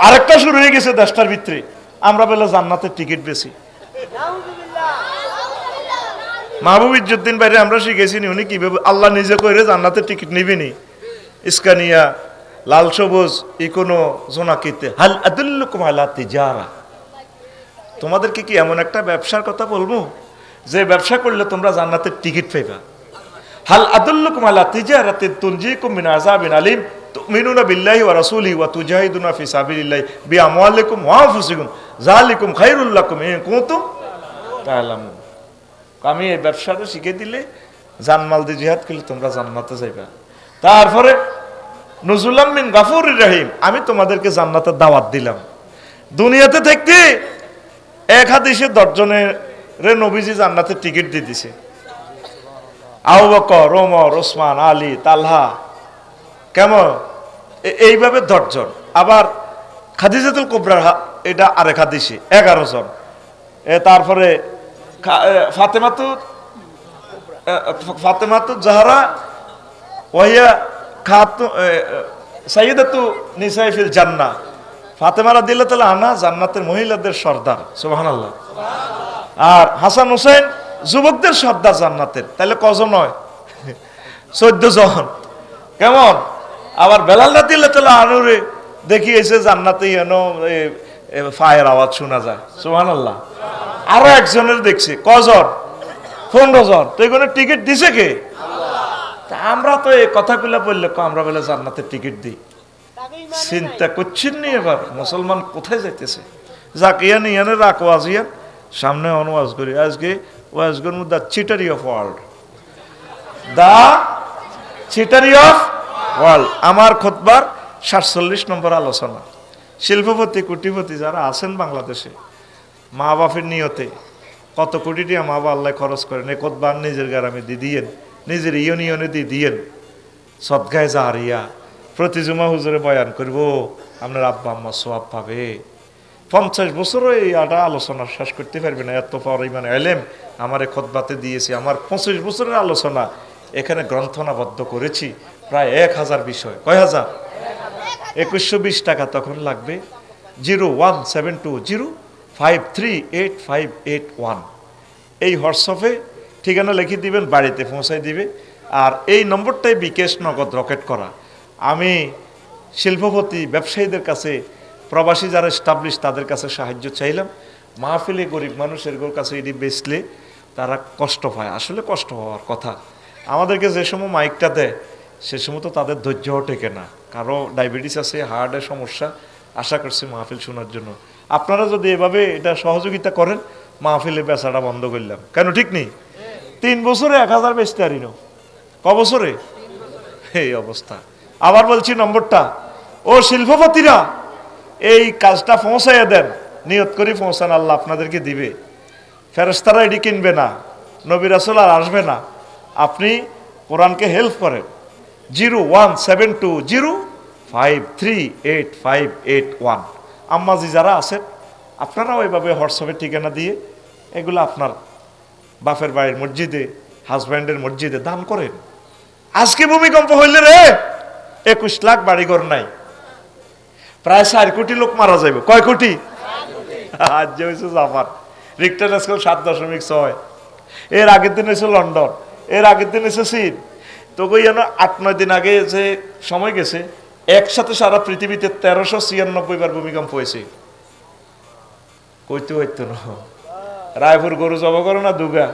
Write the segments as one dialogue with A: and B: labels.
A: আরেকটা শুরু হয়ে গেছে দেশটার ভিতরে, আমরা বলে জান্নাতের টিকিট বেশি। মাহবুব ইজ্জুদ্দিন বাইরে আমরা শিখেছি নি, উনি কিভাবে আল্লাহ নিজে করে জান্নাতের টিকিট নিবেনি। ইস্কানিয়া, লাল সবুজ, ইকোনো, জোনাকিতে, হাল আদুল্লুকুম আলা তিজারা, তোমাদেরকে কি এমন একটা ব্যবসার কথা বলবো যে ব্যবসা করলে তোমরা জান্নাতের টিকিট পাইবা। হাল আদুল্লুকুম আলা তিজারাতিন তুনজিকুম মিন আযাবিন আলিম তুমিনুনা বিল্লাহি ওয়া রাসূলিহি ওয়া তুজাহিদুনা ফি সাবিলিল্লাহি বিআমওয়ালিকুম ওয়া আনফুসিকুম যালিকুম খায়রুল লাকুম ইন কুনতুম তা'লামুন। আমি এই ব্যবসাটা শিখে দিলে জানমাল দিয়ে জিহাদ করলে তোমরা জান্নাতে যাইবা। তারপরে নুজুলাম মিন গাফুরির রহিম, আমি তোমাদেরকে জান্নাতের দাওয়াত দিলাম। দুনিয়াতে থাকতে এক হাদিসে 10 জনের নবীজি জান্নাতের টিকিট দিয়ে দিছে। আবু বকর, ওমর, ওসমান, আলী, তালহা, কেমন এইভাবে 10 জন। আবার খাদিজাতুল কুবরা, এটা আরেক হাদিসে 11 জন। তারপরে ফাতেমাতু জাহরা ওয়াহিয়া খাতু সাইয়্যিদাতু নিসাই ফিল জান্নাহ, ফাতেমা রাদিয়াল্লাহু তাআলা আনহা জান্নাতের মহিলাদের সর্দার, সুবহানাল্লাহ। আর হাসান হোসেন যুবকদের সর্দার জান্নাতের, তাহলে কজন হয়? 14 জন। কেমন? আবার বেলাল রাদিয়াল্লাহু তাআলা আনহুরে দেখিয়েছে জান্নাতে ফায়ার আওয়াজ শোনা যায়, সুবহানাল্লাহ। আরো একজনের দেখছে, কজন? 15 জন। তো এগুলো টিকিট দিছে কে? তা আমরা তো এই কথাগুলো বললে আমরা বলে জান্নাতের টিকিট দিই। চিন্তা করছেন নি এবার মুসলমান কোথায় যাইতেছে? যাক ইয়ান ইয়ানে রাখ ওয়াজিয়ান, সামনে অনুয়াজ করি। আজকে ওয়াজগুর মধ্যে cheatery of world, the cheatery of world. আমার খুতবার 47 নম্বর আলোচনা। শিল্পপতি, কোটিপতি যারা আছেন বাংলাদেশে, মা বাপের নিয়তে কত কোটি টাকা মা বাবা আল্লাহ খরচ করেন, এ খুতবার নিজের গ্রামে দিয়ে দিয়েন, নিজের ইউনিয়নে দিয়ে দিয়েন, সদগায়ে জারিয়া। প্রতি জুমা হুজুরে বয়ান করব, আপনার আব্বা আম্মা সওয়াব পাবে। 50 বছরও এই আলোচনা শেষ করতে পারবে না, এত পরিমাণে এলেম আমার এই খুতবাতে দিয়েছি। আমার 25 বছরের আলোচনা এখানে গ্রন্থনাবদ্ধ করেছি, প্রায় 1000 বিষয়। কয় হাজার? 2120 টাকা তখন লাগবে। 01720538581 এই হোয়াটসঅ্যাপে ঠিকানা লিখে দিবেন, বাড়িতে পৌঁছাই দিবে। আর এই নম্বরটাই বিকাশ নগদ রকেট করা। আমি শিল্পপতি ব্যবসায়ীদের কাছে, প্রবাসী যারা এস্টাবলিশ তাদের কাছে সাহায্য চাইলাম। মাহফিলে গরিব মানুষের কাছে এটি বেচলে তারা কষ্ট পায়, আসলে কষ্ট হওয়ার কথা। আমাদেরকে যে সময় মাইকটা দেয় সে সময় তো তাদের ধৈর্যও টেকে না, কারো ডায়াবেটিস আছে, হার্টের সমস্যা। আশা করছি মাহফিল শোনার জন্য আপনারা যদি এভাবে এটা সহযোগিতা করেন, মাহফিলে বেচাটা বন্ধ করলাম। কেন ঠিক নেই? 3 বছরে 1000 বেচতে পারিনো, ক বছরে এই অবস্থা। আবার বলছি নম্বরটা, ও শিল্পপতিরা এই কাজটা পৌঁছাইয়া দেন, নিয়ত করে পৌঁছান, আল্লাহ আপনাদেরকে দিবে। ফেরেশতারা এটি কিনবে না, নবী রাসূল আর আসবে না। আপনি কোরআনকে হেল্প করেন। 01720538581। আম্মাজি যারা আছেন আপনারাও এভাবে হোয়াটসঅ্যাপের ঠিকানা দিয়ে এগুলো আপনার বাপের বাড়ির মসজিদে, হাজব্যান্ডের মসজিদে দান করেন। আজকে ভূমিকম্প হইলে রে 21 লাখ বাড়িঘর নাই, প্রায় 4 কোটি লোক মারা যাবে। কয় কোটি? আজ যে হয়েছে জাপান, রিক্টার স্কেল 7.6। এর আগের দিন হয়েছে লন্ডন, এর আগের দিন হয়েছে চীন। তো কই যেন 8-9 দিন আগে যে সময় গেছে, একসাথে সারা পৃথিবীতে 1396 বার ভূমিকম্প হয়েছে। কইতে হইতো না, রায়পুর গরু জব করে না দুগা,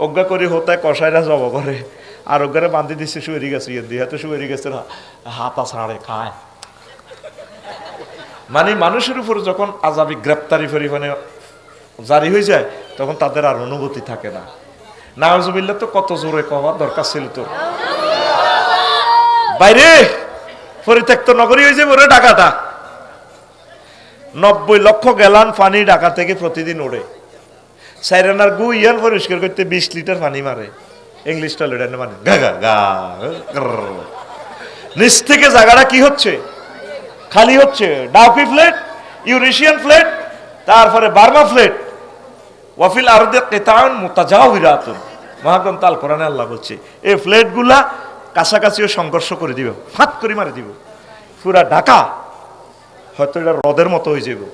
A: অজ্ঞা করে হতায় কষাইরা জব করে, আর অজ্ঞারে বান্ধি দিচ্ছে শুয়ে গেছে, ইয়ে দিয়ে হাতে শুয়ে গেছে, হাতা ছাড়ে খায়। মানে মানুষের উপর যখন আযাবি গ্রেপ্তারি পরিমাণে জারি হয়ে যায় তখন তাদের আর অনুভূতি থাকে না। নাউজুবিল্লাহ, তো কত জোরে কওয়ার দরকার ছিল তোর। বাইরে পরিত্যক্ত নগরী হয়ে যাবে ওরে ঢাকাটা। 90 লক্ষ গ্যালন পানি ঢাকা থেকে প্রতিদিন ওড়ে। সাইরানার গু ইয়ান পরিষ্কার করতে 20 লিটার পানি মারে। ইংলিশ টয়লেট মানে গা গা গা। নিচ থেকে জায়গাটা কি হচ্ছে? খালি হচ্ছে। ডাউকি ফ্লেট, ইউরেশিয়ান ফ্লেট, তারপরে বার্মা ফ্লেট। ওয়াফিল আরদে কিতাউন মুতাজাওয়িরাতুন, মহাগ্রন্থ আল কোরআনে আল্লাহ বলছে এই ফ্লেটগুলা কাছাকাছিও সংঘর্ষ করে দিবে, ফাট করে মারে দিব। পুরা ঢাকা হয়তো এটা হ্রদের মতো হয়ে যাবে।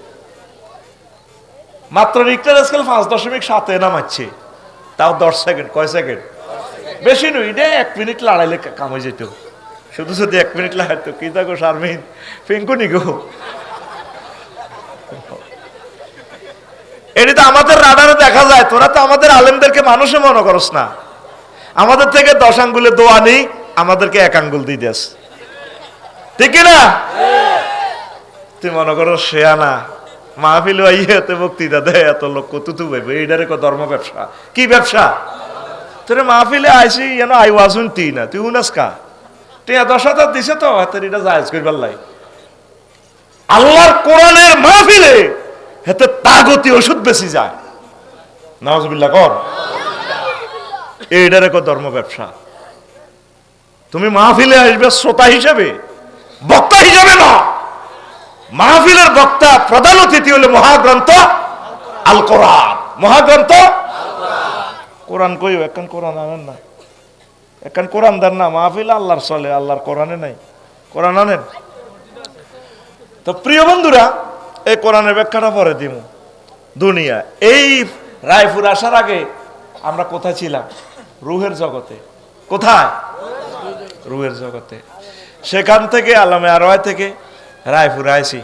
A: মাত্র রিক্টার স্কেল 5.7 নামাচ্ছে, তাও 10 সেকেন্ড। কয় সেকেন্ড? বেশি নই, এটা 1 মিনিট লড়াইলে কাম হয়ে যেত। শুধু যদি 1 মিনিট লাগাইতো। কি থাকো শারমিন, পিঙ্কুনি গো, এটি তো আমাদের রাডারে দেখা যায়। তোরা তো আমাদের আলেমদেরকে মানুষে মনে করস না। আমাদের থেকে 10 আঙ্গুলে দোয়া নেই, আমাদেরকে 1 আঙ্গুল দিয়ে দেস, ঠিক না? তুই মনে করো শেয়ানা মাহফিল আইয়াতে বক্তৃতা দেয়, এত লোক কত ভাইবে এইটারে ধর্ম ব্যবসা। কি ব্যবসা? তোরে মাহফিলে আইসি যেন আই ওয়াজুন তি না, তুই উনাসকা তুই 10,000 দিছে তো হাতের এটা জায়েজ করবার লাই। আল্লাহর কোরআনের মাহফিলে হেতে তাগতি ওষুধ বেশি যায়। নাউজুবিল্লাহ কর। এইটারে ধর্ম ব্যবসা। তুমি মাহফিলে আসবে শ্রোতা হিসেবে, বক্তা হিসেবে না। মাহফিলের বক্তা প্রধান অতিথি হলে মহাগ্রন্থ আল কোরআন। মহাগ্রন্থ কোরআন কইও, এখন কোরআন আনেন না, এখন কোরআন দেন না। মাহফিল আল্লাহর চলে, আল্লাহর কোরআনে নাই। কোরআন আনেন তো। প্রিয় বন্ধুরা, এই কোরআনের ব্যাখ্যাটা পরে দিব। দুনিয়া এই রায়পুর আসার আগে আমরা কোথায় ছিলাম? রুহের জগতে। কোথায়? রুহের জগতে। সেখান থেকে আলামে আরওয়াহ থেকে রায়পুর আইছি।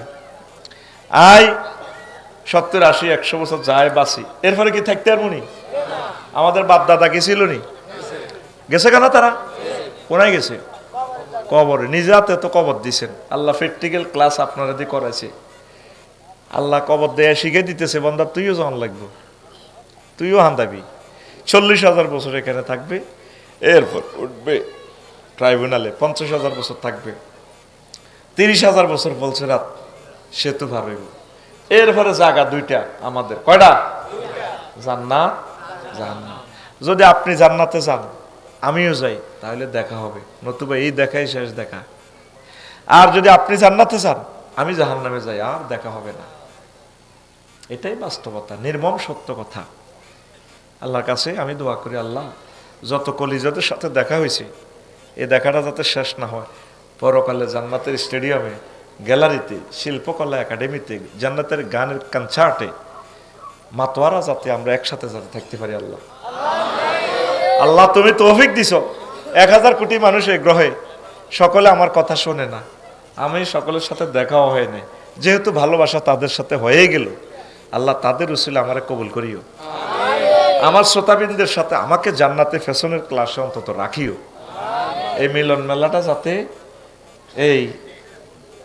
A: 70, 80, 100 বছর যায় বাঁচি। এরপরে কি থাকতে আর মনি? আমাদের বাপ দাদা কি ছিল নি? গেছে কেন তারা? কোনায় গেছে? কবরে। নিজে হাতে তো কবর দিছেন। আল্লাহ প্র্যাকটিক্যাল ক্লাস আপনারা দিয়ে করাইছে। আল্লাহ কবর দেয়া শিখে দিতেছে, বন্দা তুইও জন লাগবো, তুইও হান্দাবি। 40,000 বছর এখানে থাকবে, এরপর উঠবে ট্রাইব্যুনালে। 50,000 বছর থাকবে, 30,000 বছর বলছে রাত, সেতু পার হইব। এরপরে জায়গা 2টা আমাদের। কয়টা? জান্নাত, জাহান্নাম। যদি আপনি জান্নাতে যান, আমিও যাই, তাহলে দেখা হবে, নতুবা এই দেখাই শেষ দেখা। আর যদি আপনি জান্নাতে যান, আমি জাহান্নামে যাই, আর দেখা হবে না। এটাই বাস্তবতা, নির্মম সত্য কথা। আল্লাহর কাছে আমি দোয়া করি, আল্লাহ যত কলিজাদের সাথে দেখা হয়েছে, এই দেখাটা যাতে শেষ না হয়। পরকালে জান্নাতের স্টেডিয়ামে, গ্যালারিতে, শিল্পকলা একাডেমিতে, জান্নাতের গানের কনসার্টে, মাতোয়ারা যাতে আমরা একসাথে যাতে থাকতে পারি। আল্লাহ আল্লাহ তুমি তৌফিক দিছো। 1000 কোটি মানুষ এই গ্রহে, সকলে আমার কথা শোনে না। আমি সকলের সাথে দেখাও হয় নাই, যেহেতু ভালোবাসা তাদের সাথে হয়ে গেল, আল্লাহ তাদের উসিলে আমারে কবুল করিও। আমার শ্রোতাবৃন্দের সাথে আমাকে জান্নাতে ফ্যাশনের ক্লাসে অন্তত রাখিও। এই মিলন মেলাটা যাতে এই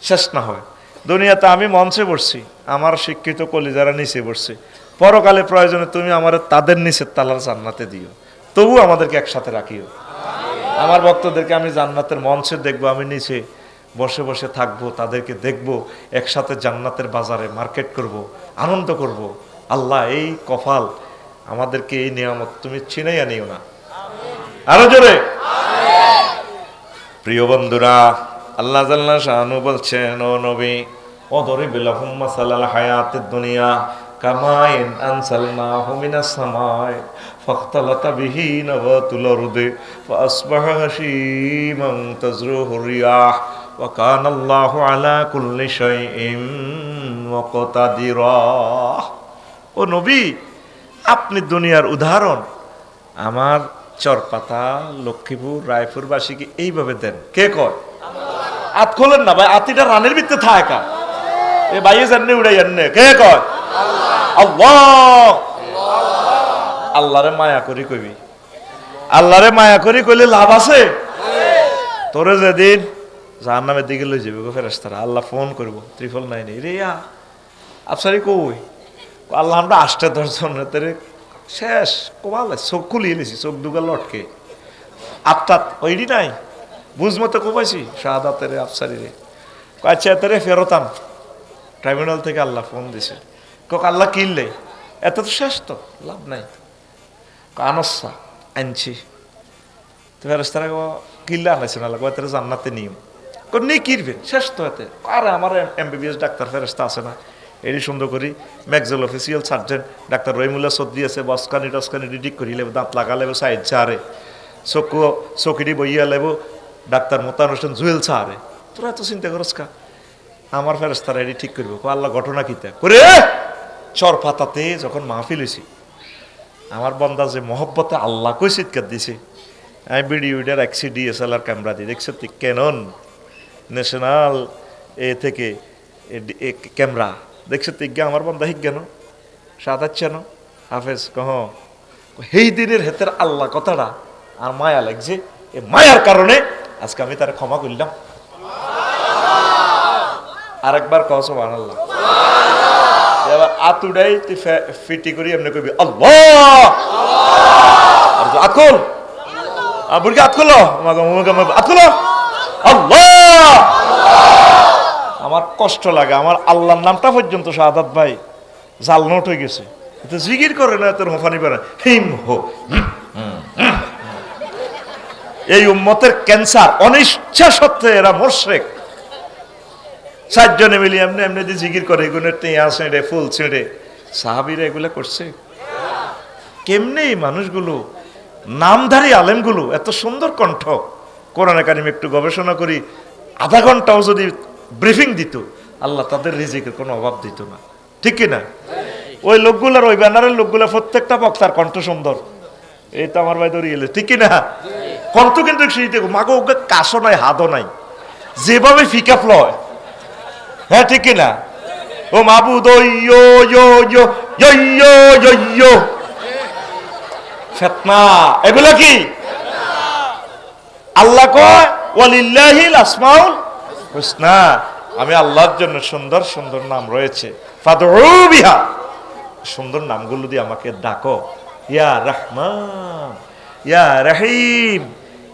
A: শেষ না হয়। দুনিয়াতে আমি মঞ্চে বসছি, আমার শিক্ষিত কলিজারা নিচে বসছে। পরকালে প্রয়োজনে তুমি আমার তাদের নিচের তালার জান্নাতে দিও, তবু আমাদেরকে একসাথে রাখিও। আমার ভক্তদেরকে আমি জান্নাতের মঞ্চে দেখবো, আমি নিচে বসে বসে থাকবো, তাদেরকে দেখবো, একসাথে জান্নাতের বাজারে মার্কেট করব, আনন্দ করব। আল্লাহ এই কপাল আমাদেরকে, এই নিয়ামত তুমি ছিনাইয়া নিও না। আরো জোরে। প্রিয় বন্ধুরা, আল্লাহ জাল্লা শানু বলছেন, ও নবী, ওদরিব লাহুম মাসালাল হায়াতিদ দুনিয়া কামাইন আনসালনাহু মিনাস সামাই ফাখতালাতা বিহি নাবাতুল আরদি ফাসবাহা হাশীমান তাজরুহুর রিয়াহ ওয়া কানাল্লাহু আলা কুল্লি শাইইন মুকতাদিরা। ও নবী, আপনি দুনিয়ার উদাহরণ আমার চরপাতা, লক্ষ্মীপুর, রায়পুরবাসীকে এইভাবে দেন। কে কয়? আত খোলেন না ভাই, আতিটা রানের ভিতরে থাকা এ বাইয়ে জাননে উড়াই জাননে। কে কয়? আল্লাহ। আল্লাহরে মায়া করি কইবি। আল্লাহরে মায়া করি কইলে লাভ আছে? তোরে যেদিন জাহান্নামের দিকে লই যাবে গো ফেরেশতারা, আল্লাহ ফোন করব 999 রে ইয়া আফসারি কই? আল্লাহ আমরা 8-10 জন তেরে শেষ কমাল, চোখ খুলিয়ে নিছি, চোখ দুগা লটকে আত্মাত ওইডি নাই বুঝমতো কমাইছি শাহাদাতের আফসারি রে। আচ্ছা এতরে ফেরতাম ট্রাইব্যুনাল থেকে আল্লাহ ফোন দিছে, কক আল্লাহ কিনলে এত তো শেষ, তো লাভ নাই। আনসা আনছি তো ফেরেশতারা কিনলে আনাইছেন আল্লাহ, এত জান্নাতে নিয়ম নেই কিনবেন শেষ তো এতে। আরে আমার MBBS ডাক্তার ফেরেশতা আছে না, এটি সুন্দর করি ম্যাকজেল অফিসিয়াল সার্জন ডাক্তার রহিমুল্লাহ সর্দি আছে, বসকানি টসকানি রিডিক করি লেব, দাঁত লাগা লেব, সাইড চারে চকু চকিটি বইয়া লেব, ডাক্তার মোতান হোসেন জুয়েল চারে। তোরা এত চিন্তা করস কা? আমার ফেরেশতারা এটি ঠিক করবো। আল্লাহ ঘটনা কিতা করে চর পাতাতে যখন মাহফিল হয়েছি, আমার বন্দা যে মহব্বতে আল্লাহ কই চিৎকার দিছে, আমি ভিডিওটা রাখছি DSLR ক্যামেরা দিয়ে, দেখছো তুই ক্যানন ন্যাশনাল থেকে ক্যামেরা দেখছো তুই আমার বন্দা হিক কেন সাদাচ্ছেন হাফেজ কহ সেই দিনের হেতের আল্লাহ কথাটা আর মায়া লাগছে, এই মায়ার কারণে আজকে আমি তার ক্ষমা করলাম। আরেকবার কহ সুবহানাল্লাহ। এবার আতুডাই তুই ফিটি করি এমনি কবি আল্লাহ আতখোল বুড়ি আতখোল আতখোল আল্লাহ। আমার কষ্ট লাগে, আমার আল্লাহর নামটা পর্যন্ত শাহাদাত ভাই জাল নোট হয়ে গেছে। জিগির করে না তোর হোফানি পারে হিম হো। এই উম্মতের ক্যান্সার, অনিচ্ছা সত্ত্বে এরা মুশরিক। 4 জনে মিলি এমনি এমনি যে জিগির করে এগুলো টেঁয়া ছেড়ে ফুল ছেড়ে, সাহাবীরা এগুলো করছে কেমনে? এই মানুষগুলো নামধারী আলেমগুলো এত সুন্দর কণ্ঠ, কোরআনে কারিম একটু গবেষণা করি আধা ঘন্টাও যদি ব্রিফিং দিত, আল্লাহ তাদের রিজিকের কোনো অভাব দিত না, ঠিক কিনা? ওই লোকগুলার, ওই ব্যানারের লোকগুলা প্রত্যেকটা বক্তার কণ্ঠ সুন্দর, এই তো আমার ভাই দৌড়িয়ে এলে, ঠিক কিনা? কণ্ঠ কিন্তু সেই মাগো ওকে কাশও নাই হাতও নাই, যেভাবে ফিকা ফ্লয়, হ্যাঁ ঠিক কিনা? ও মাবুদ ফিতনা, এগুলা কি? আল্লাহ কয় ওয়ালিল্লাহিল আসমাউল হুসনা, আমি আল্লাহর জন্য সুন্দর সুন্দর নাম রয়েছে, ফাদউ বিহা, সুন্দর নামগুলো দিয়ে আমাকে ডাকো। ইয়া রহমান, ইয়া রহিম,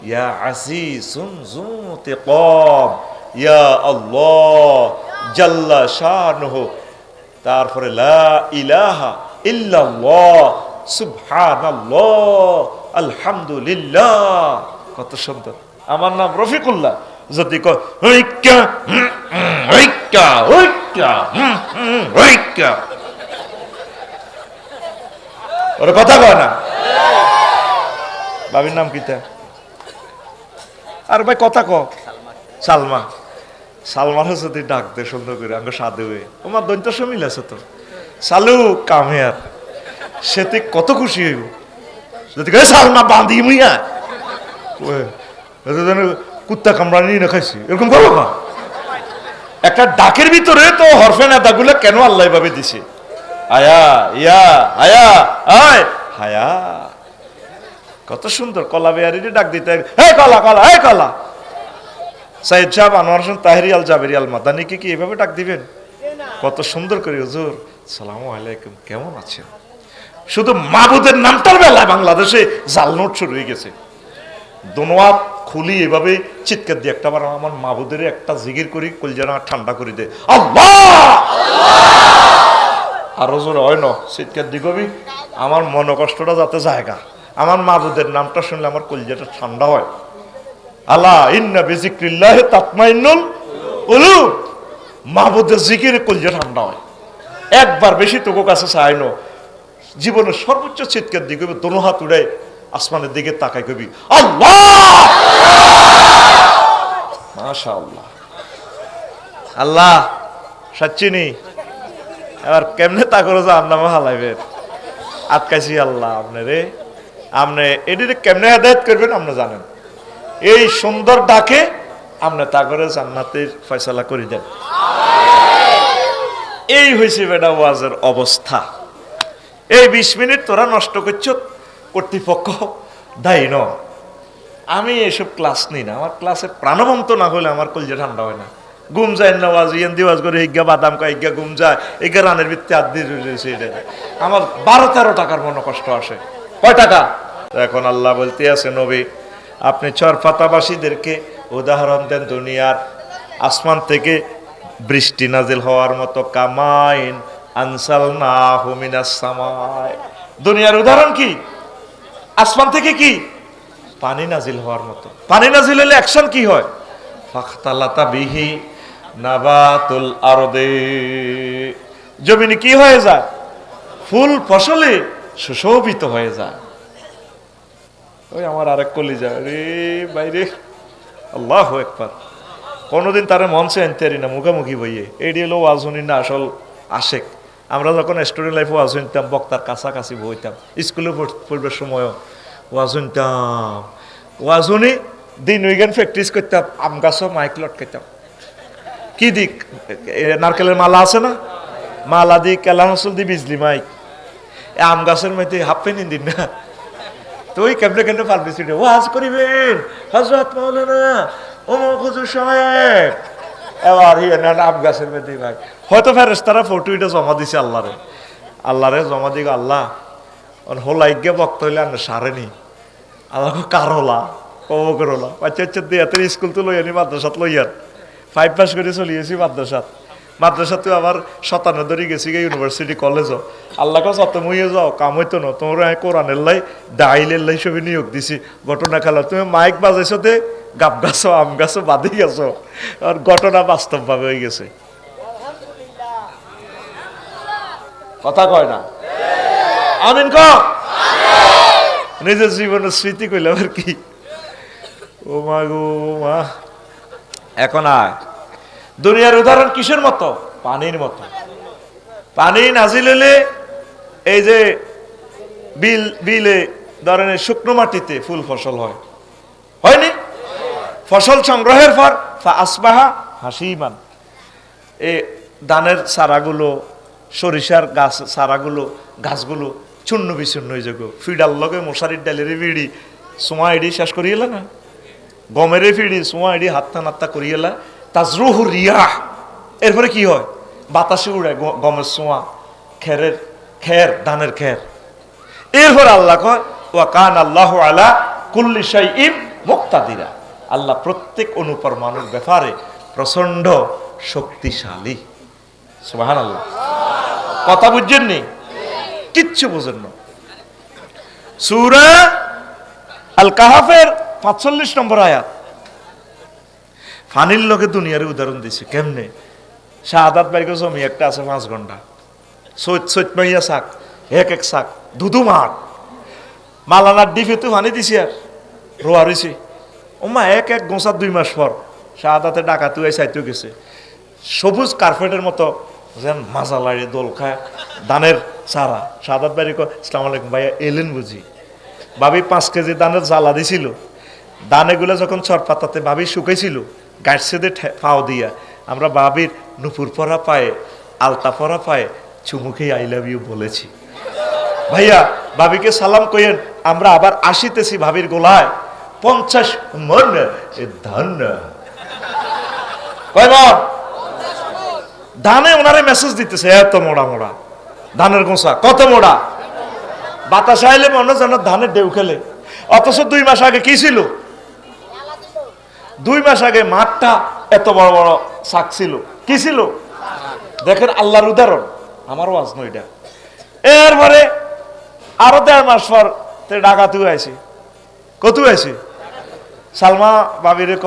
A: ইয়া আসিসুন যুনতিকাম, ইয়া আল্লাহ জাল্লা শানুহু। তারপরে লা ইলাহা ইল্লাল্লাহ সুবহানাল্লাহ আলহামদুলিল্লাহ। কত সুন্দর। আমার নাম রফিকুল্লাহ, যদি ওর কথা কয় না। বাবির নাম কিতা? আর ভাই কথা ক সালমা। সালমার যদি ডাক দে সুন্দর করে আঙ্গ সাদে হয়ে, তোমার দৈন্ত সমিল আছে তো সালু কামেয়ার, সেতে কত খুশি হইব যদি সালমা বাঁধি মুইয়া কুত্তা কামড়ানি না খাইছি, এরকম করবো না। একটা ডাকের ভিতরে তো হরফে নেতাগুলো কেন আল্লাহ ভাবে দিছে, আয়া ইয়া আয়া আয় হায়া, কত সুন্দর। কলা বেয়ারি ডাক দিতে, হে কলা কলা হে কলা। সাইদ সাহেব আনোয়ার হোসেন তাহেরি আল জাবেরি আল মাদানিকে কি এভাবে ডাক দিবেন? কত সুন্দর করে, হুজুর সালামু আলাইকুম, কেমন আছেন? শুধু মাবুদের নামটার বেলায় বাংলাদেশে জাল নোট শুরু হয়ে গেছে। দোনোয়াত খুলি এভাবে চিৎকার দিয়ে একটা বার আমার মাবুদের একটা জিগির করি, কলজানা ঠান্ডা করে দে আল্লাহ। আরো জোরে হয় না চিৎকার দিগবি, আমার মন কষ্টটা যাতে জায়গা, আমার মাবুদের নামটা শুনলে আমার কলজাটা ঠান্ডা হয়। আলা ইন্না বিযিকরিল্লাহি তাতমাইন্নুল কুলুব, মাবুদের জিকিরে কলজা ঠান্ডা হয়। একবার বেশি তোকে কাছে চাইনো, জীবনের সর্বোচ্চ চিৎকার দিকে দোনো হাত উড়ে আসমানের দিকে তাকাই কবি আল্লাহ, মাশাআল্লাহ। আল্লাহ সাচ্চিনি এবার কেমনে তা করে যে আন্নামা হালাইবে আটকাইছি আল্লাহ আপনি রে, আপনি এটিতে কেমনে হেদায়েত করবেন আপনি জানেন। এই সুন্দর ডাকে আপনি তা করে জান্নাতের ফয়সালা করে দেন। এই হয়েছে বেটা ওয়াজের অবস্থা। এই 20 মিনিট তোরা নষ্ট করছ, কর্তৃপক্ষ দায়ী ন। আমি এসব ক্লাস নিই না, আমার ক্লাসে প্রাণবন্ত না হলে আমার কলজে ঠান্ডা হয় না। ঘুম যায় না ওয়াজ ইয়ান দিওয়াজ করে ইজ্ঞা বাদাম কয় ইজ্ঞা ঘুম যায়, ইজ্ঞা রানের ভিত্তি আদি রয়েছে। আমার 12-13 টাকার মনে কষ্ট আসে। কয় টাকা? এখন আল্লাহ বলতে আছে নবী আপনি চরফাতাবাসীদেরকে উদাহরণ দেন দুনিয়ার আসমান থেকে বৃষ্টি নাজিল হওয়ার মতো, কামাইন আনসালনাহু মিনাস সামাই। দুনিয়ার উদাহরণ কি? আসমান থেকে কি পানি নাজিল হওয়ার মতো। পানি নাজিল হলে অ্যাকশন কি হয়? ফাখতালাতা বিহি নাবাতুল আরদি, জমিনে কি হয়ে যায়? ফুল ফসলে সুশোভিত হয়ে যায়। ওই আমার আরেক কলিজা রে বাইরে, আল্লাহু আকবার। কোনোদিন তারা মঞ্চে আনতে পারি না, মুখামুখি বইয়ে। এটি হলো ওয়াজ শুনি না আসল আশেক। আমরা যখন স্টুডেন্ট লাইফে ওয়াজ শুনতাম, বক্তার কাছাকাছি বইতাম, স্কুলে পড়বার সময়ও ওয়াজ শুনতাম। ওয়াজ শুনি দিন উইকেন্ড প্র্যাকটিস করতাম, আম গাছও মাইক লটকাইতাম। কি দিক নারকেলের মালা আছে না, মালা দি কেলা হসল দি বিজলি মাইক, আম গাছের মধ্যে হাফ পেন দিন না। তো ওই কেমনে কেমনে পাবলিসিটি ওয়াজ করিবেন হযরত মাওলানা অমুক হুজুর সাহেব, এবার আম গাছের মধ্যে ভাই হয়তো ফেরেশতারা ফটো এটা জমা দিছে আল্লাহরে জমা দিকে আল্লাহ হোলাইগে বক্ত হইলে আর সারেনি আল্লাহ কারলা কবকরলা বাচ্চা বাচ্চা দিয়ে এত স্কুল তো লইয়ানি মাদ্রাসাত লইয়ার 5 পাস করে চলিয়েছি মাদ্রাসাতে আবার 57 ধরে গেছি গে ইউনিভার্সিটি কলেজও। আল্লাহ কাছে অত মুইয়ে যাও কাম হইতো না, তোমরা কোরআনের লাই দাইলের লাই সবই নিয়োগ দিছি। ঘটনা খেলা তুমি মাইক বাজাইছো তে গাব গাছো আম গাছো বাঁধি গেছো, আর ঘটনা বাস্তবভাবে হয়ে গেছে। কথা কয় না আমিন ক নিজের জীবনের স্মৃতি কইলাম আর কি। ও মা গো মা। এখন আয় দুনিয়ার উদাহরণ কিসের মতো? পানির মতো। পানি নাজিল হলে এই যে বিলে ধরনের শুকনো মাটিতে ফুল ফসল হয়নি? ফসল সংগ্রহের পর আসবাহা হাসিমান, এই ধানের চারাগুলো, সরিষার গাছ চারাগুলো, গাছগুলো চূর্ণ বিচূর্ণ হয়ে যাবো। ফিডার লগে মশারির ডালের ফিড়ি সোয়া এডি শেষ করিয়েলা না, গমের ফিড়ি সোয়া এডি হাত্তা নাত্তা করিয়েলা। তাজরুহু রিয়াহ, এরপরে কি হয়? বাতাসে উড়ে গমের সোয়া, খের ধানের খের। এরপর আল্লাহ কয় ওয়া কান আল্লাহু আলা কুল্লি শাইইন মুক্তাদিরা, আল্লাহ প্রত্যেক অনুপরমাণুর ব্যাপারে প্রচন্ড শক্তিশালী। সুবহানাল্লাহ। কথা বুঝছেন নি? কিচ্ছু বুঝেন না। সূরা আল কাহাফের 45 নম্বর আয়াত। ফানির লোকে দুনিয়ার উদাহরণ দিছে কেমনে? শাহাদাত বাইকে জমি একটা আছে 5 ঘন্টা, সৈত মাইয়া শাক এক শাক দুধু মাঠ মালানার ডিফে তো ফানি দিছি আর রোয়া রয়েছে। ওমা এক গোঁসা 2 মাস পর শাহাদাতে ডাকাতু চাইতেও গেছে। সবুজ কার্পেটের মতো যেন মাজা লাড়ি দোল খায় ধানের চারা। শাহাদাত বাড়ি কয় আসসালামু আলাইকুম ভাইয়া এলেন বুঝি? ভাবি 5 কেজি ধানের জ্বালা দিছিল। দানেগুলো যখন চর পাতাতে ভাবি শুকাইছিল, গাছছে ফাও দিয়া আমরা ভাবির নুপুর পরা পায়ে আলতা পরা পায়ে চুমুকে আই লাভ ইউ বলেছি। ভাইয়া ভাবিকে সালাম কইেন, আমরা আবার আসিতেছি ভাবির গোলায় 50 মন ধান কয় মন ধানে ওনারে মেসেজ দিতেছে, এত মোড়া মোড়া ধানের গোসা কত মোড়া। বাতাস আইলে মনে যেন ধানের ঢেউ খেলে। অথচ 2 মাস আগে কি ছিল? 2 মাস আগে মাঠটা এত বড় বড় শাক ছিল। কি ছিল? দেখেন আল্লাহর উদাহরণ। আমারও আজ নইটা। এরপরে আরো 1.5 মাস পর ডাকাতু আইছে। কত আইছে? সালমা ভাবিরে ক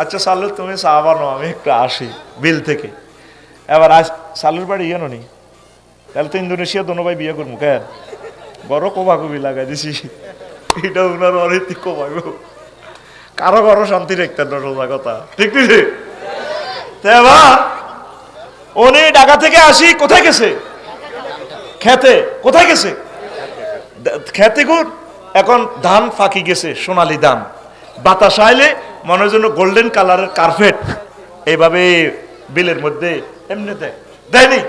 A: আচ্ছা সালু তুমি চা বানো, আমি একটু আসি বিল থেকে। এবার সালুর বাড়ি ইয়ে নি, তাহলে তো ইন্দোনেশিয়া দোনো ভাই বিয়ে করবো কেন? বড় কোবাকুবি লাগাই দিছি। এটা ওনার অনৈতিক কোবাইব, কারো কারো শান্তি রাখতেন না, সোজা কথা ঠিক ঠিক। এবার উনি ঢাকা থেকে আসি কোথায় গেছে? খেতে। কোথায় গেছে? খেতে গুড়। এখন ধান ফাঁকি গেছে, সোনালি ধান। বাতাস আইলে মনে হয় যেন গোল্ডেন কালারের কার্পেট এইভাবে বিলের মধ্যে এমনি দেয়নি।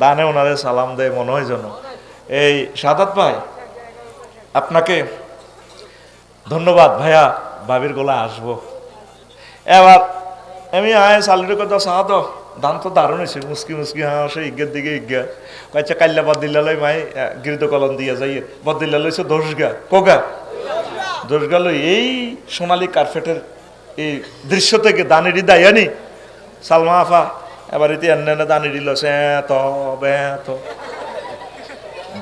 A: দানে ওনারে সালাম দেয় মনে হয় যেন। এই সাদাত ভাই আপনাকে ধন্যবাদ ভাইয়া, ভাবির গোলা আসবো। এবার আমি আয় সালুরের কথা সাহাদ ধান তো দারুণ হয়েছে, মুসকি মুসকি হ্যাঁ সে ইজ্ঞের দিকে ইজ্ঞা কয়েছে কাল্লা বদিল্লালয় মাই গৃত কলম দিয়া যাই বদিল্লালয়ছে 10 গা কোগা 10 গা লই এই সোনালী কার্পেটের এই দৃশ্য থেকে দানেরই দায়ানি সালমা আফা এবার এতে এনে দানেরই লছে এত বেত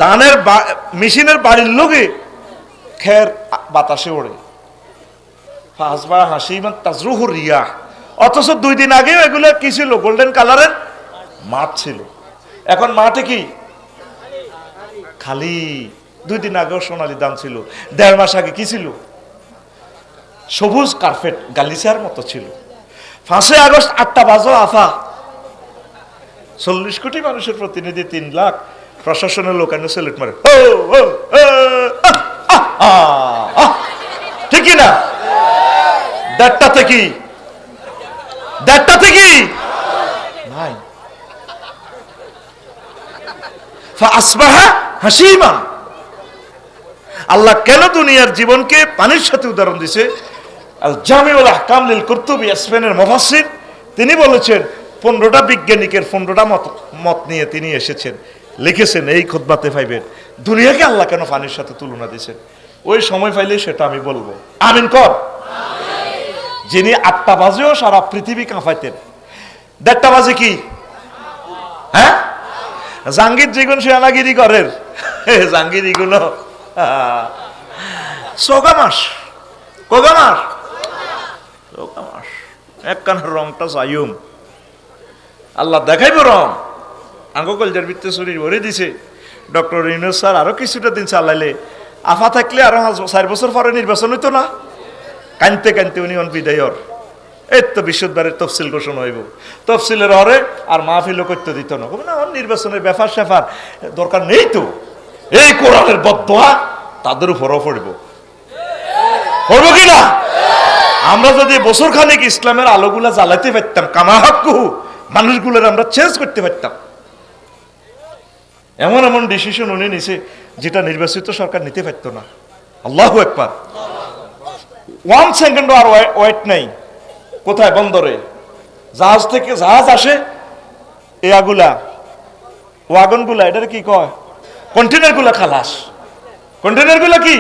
A: দানের মেশিনের বাড়ির লোকে খের বাতাসে ওড়ে। ফাসবা হাসি মানে তাজরুহু রিয়াহ। অথচ 2 দিন আগেও এগুলো কি ছিল? গোল্ডেন কালারের মাঠ ছিল। এখন মাঠে কি খালি। 2 দিন আগেও সোনালী ধান ছিল। 1.5 মাস আগে কি ছিল? সবুজ কার্পেট গালিচার মতো ছিল। 5 আগস্ট 8টা বাজো আফা 40 কোটি মানুষের প্রতিনিধি 3 লাখ প্রশাসনের লোক এনে সেলেট মারে ঠিক না? দেড়টাতে কি নাই হাসিমান। আল্লাহ কেন দুনিয়ার জীবনকে পানির সাথে উদাহরণ দিছে? আল জামিউল আহকাম লিল কুরতুবী স্পেনের মুফাসসির তিনি বলেছেন 15টা বিজ্ঞানিকের 15টা মত নিয়ে তিনি এসেছেন, লিখেছেন এই খুতবাতে পাইবেন দুনিয়াকে আল্লাহ কেন পানির সাথে তুলনা দিয়েছেন। ওই সময় পাইলে সেটা আমি বলবো। আমিন কর। যিনি 8টা বাজেও সারা পৃথিবী কাঁপাইতেন, 1:30 বাজে কি হ্যাঁ জাঙ্গির জীবন সেনাগিরি করেন জাঙ্গিরি গুলো সোগামাস একখানার রংটা চাইম আল্লাহ দেখাইব রং আঙ্গকলজার ভিত্তি শরীর ভরে দিছে। ডক্টর ইউনূস স্যার আরো কিছুটা দিন চালাইলে আফা থাকলে আরো 4 বছর পরে নির্বাচন হইতো না। কানতে কানতে উনি বিদায়র এই তো বিশুদ্ধবারের তফসিল ঘোষণা হইব, তফসিলের হরে আর মাহফিলও করতে দিত না। নির্বাচনের ব্যাপার স্যাপার দরকার নেই তো, এই কোরআনের বদদোয়া তাদের উপরও পড়ব কিনা? আমরা যদি বছর খানিক ইসলামের আলোগুলা জ্বালাইতে পারতাম, কামাহাক্কু মানুষগুলোর আমরা চেঞ্জ করতে পারতাম। এমন এমন ডিসিশন উনি নিছে যেটা নির্বাচিত সরকার নিতে পারতো না। আল্লাহু আকবার। 1 সেকেন্ড আর ওয়েট নাই। কোথায়? বন্দরে জাহাজ থেকে জাহাজ আসে, এগুলা ওয়াগন গুলা এটার কি কয় কন্টেনার গুলা খালাস। কন্টেনার গুলা কি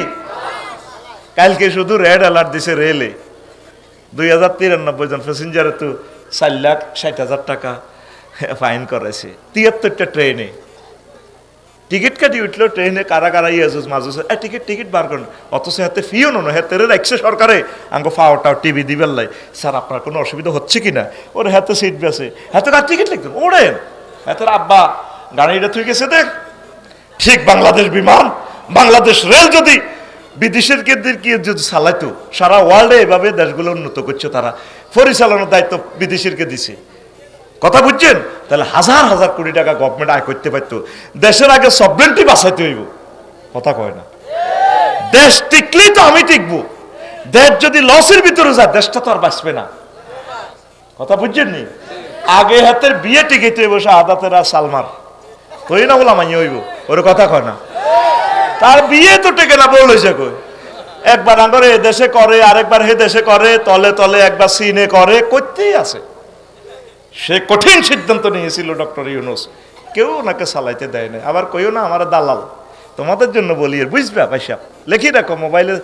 A: কালকে শুধু রেড অ্যালার্ট দিছে রেলে 2093 জন প্যাসেঞ্জারে তো 4,60,000 টাকা ফাইন করেছে। 73টা ট্রেনে টিকিট কাটি উঠলো, ট্রেনে কারা কারা ইয়াজুজ মাজুজ টিকিট বার করেন, অথচ হাতে ফিও নো হাতে রাখছে সরকারে আঙ্গো ফাওয়াটাও টিভি দিবেন লাই। স্যার আপনার কোনো অসুবিধা হচ্ছে কিনা? ওর হাতে সিট বেছে হাতে কার টিকিট লিখতেন ওড়েন হাতের আব্বা গাড়িটা থুই গেছে দেখ। ঠিক বাংলাদেশ বিমান বাংলাদেশ রেল যদি বিদেশের কেন্দ্রকে যদি চালাইতো, সারা ওয়ার্ল্ডে এভাবে দেশগুলো উন্নত করছে, তারা পরিচালনার দায়িত্ব বিদেশিরকে দিছে। কথা বুঝছেন? তাহলে হাজার হাজার কোটি টাকা গভর্নমেন্ট আয় করতে পারতো। দেশের আগে সভরেন্টি বাঁচাইতে হইব। কথা কয় না? দেশ টিকলেই তো আমি টিকবো। দেশ যদি লসের ভিতরে যায় দেশটা তো আর বাঁচবে না। কথা বুঝছেন নি? আগে হাতের বিয়ে টিকাইতে হইব শাহাদাতের আর সালমার তুই না বলা মাইয়া হইব। ওর কথা কয় না? তার বিয়ে তো টেকে না বল হয়েছে কই। একবার আঙ্গরে এ দেশে করে, আরেকবার হে দেশে করে, তলে তলে একবার চীনে করে, করতেই আছে। সে কঠিন সিদ্ধান্ত নিয়েছিল ডক্টর ইউনূস, কেউ ওনাকে চালাইতে দেয় না। আবার কইও না আমার দালাল, তোমাদের জন্য বলি বুঝবে পয়সা লেখি রাখো মোবাইলে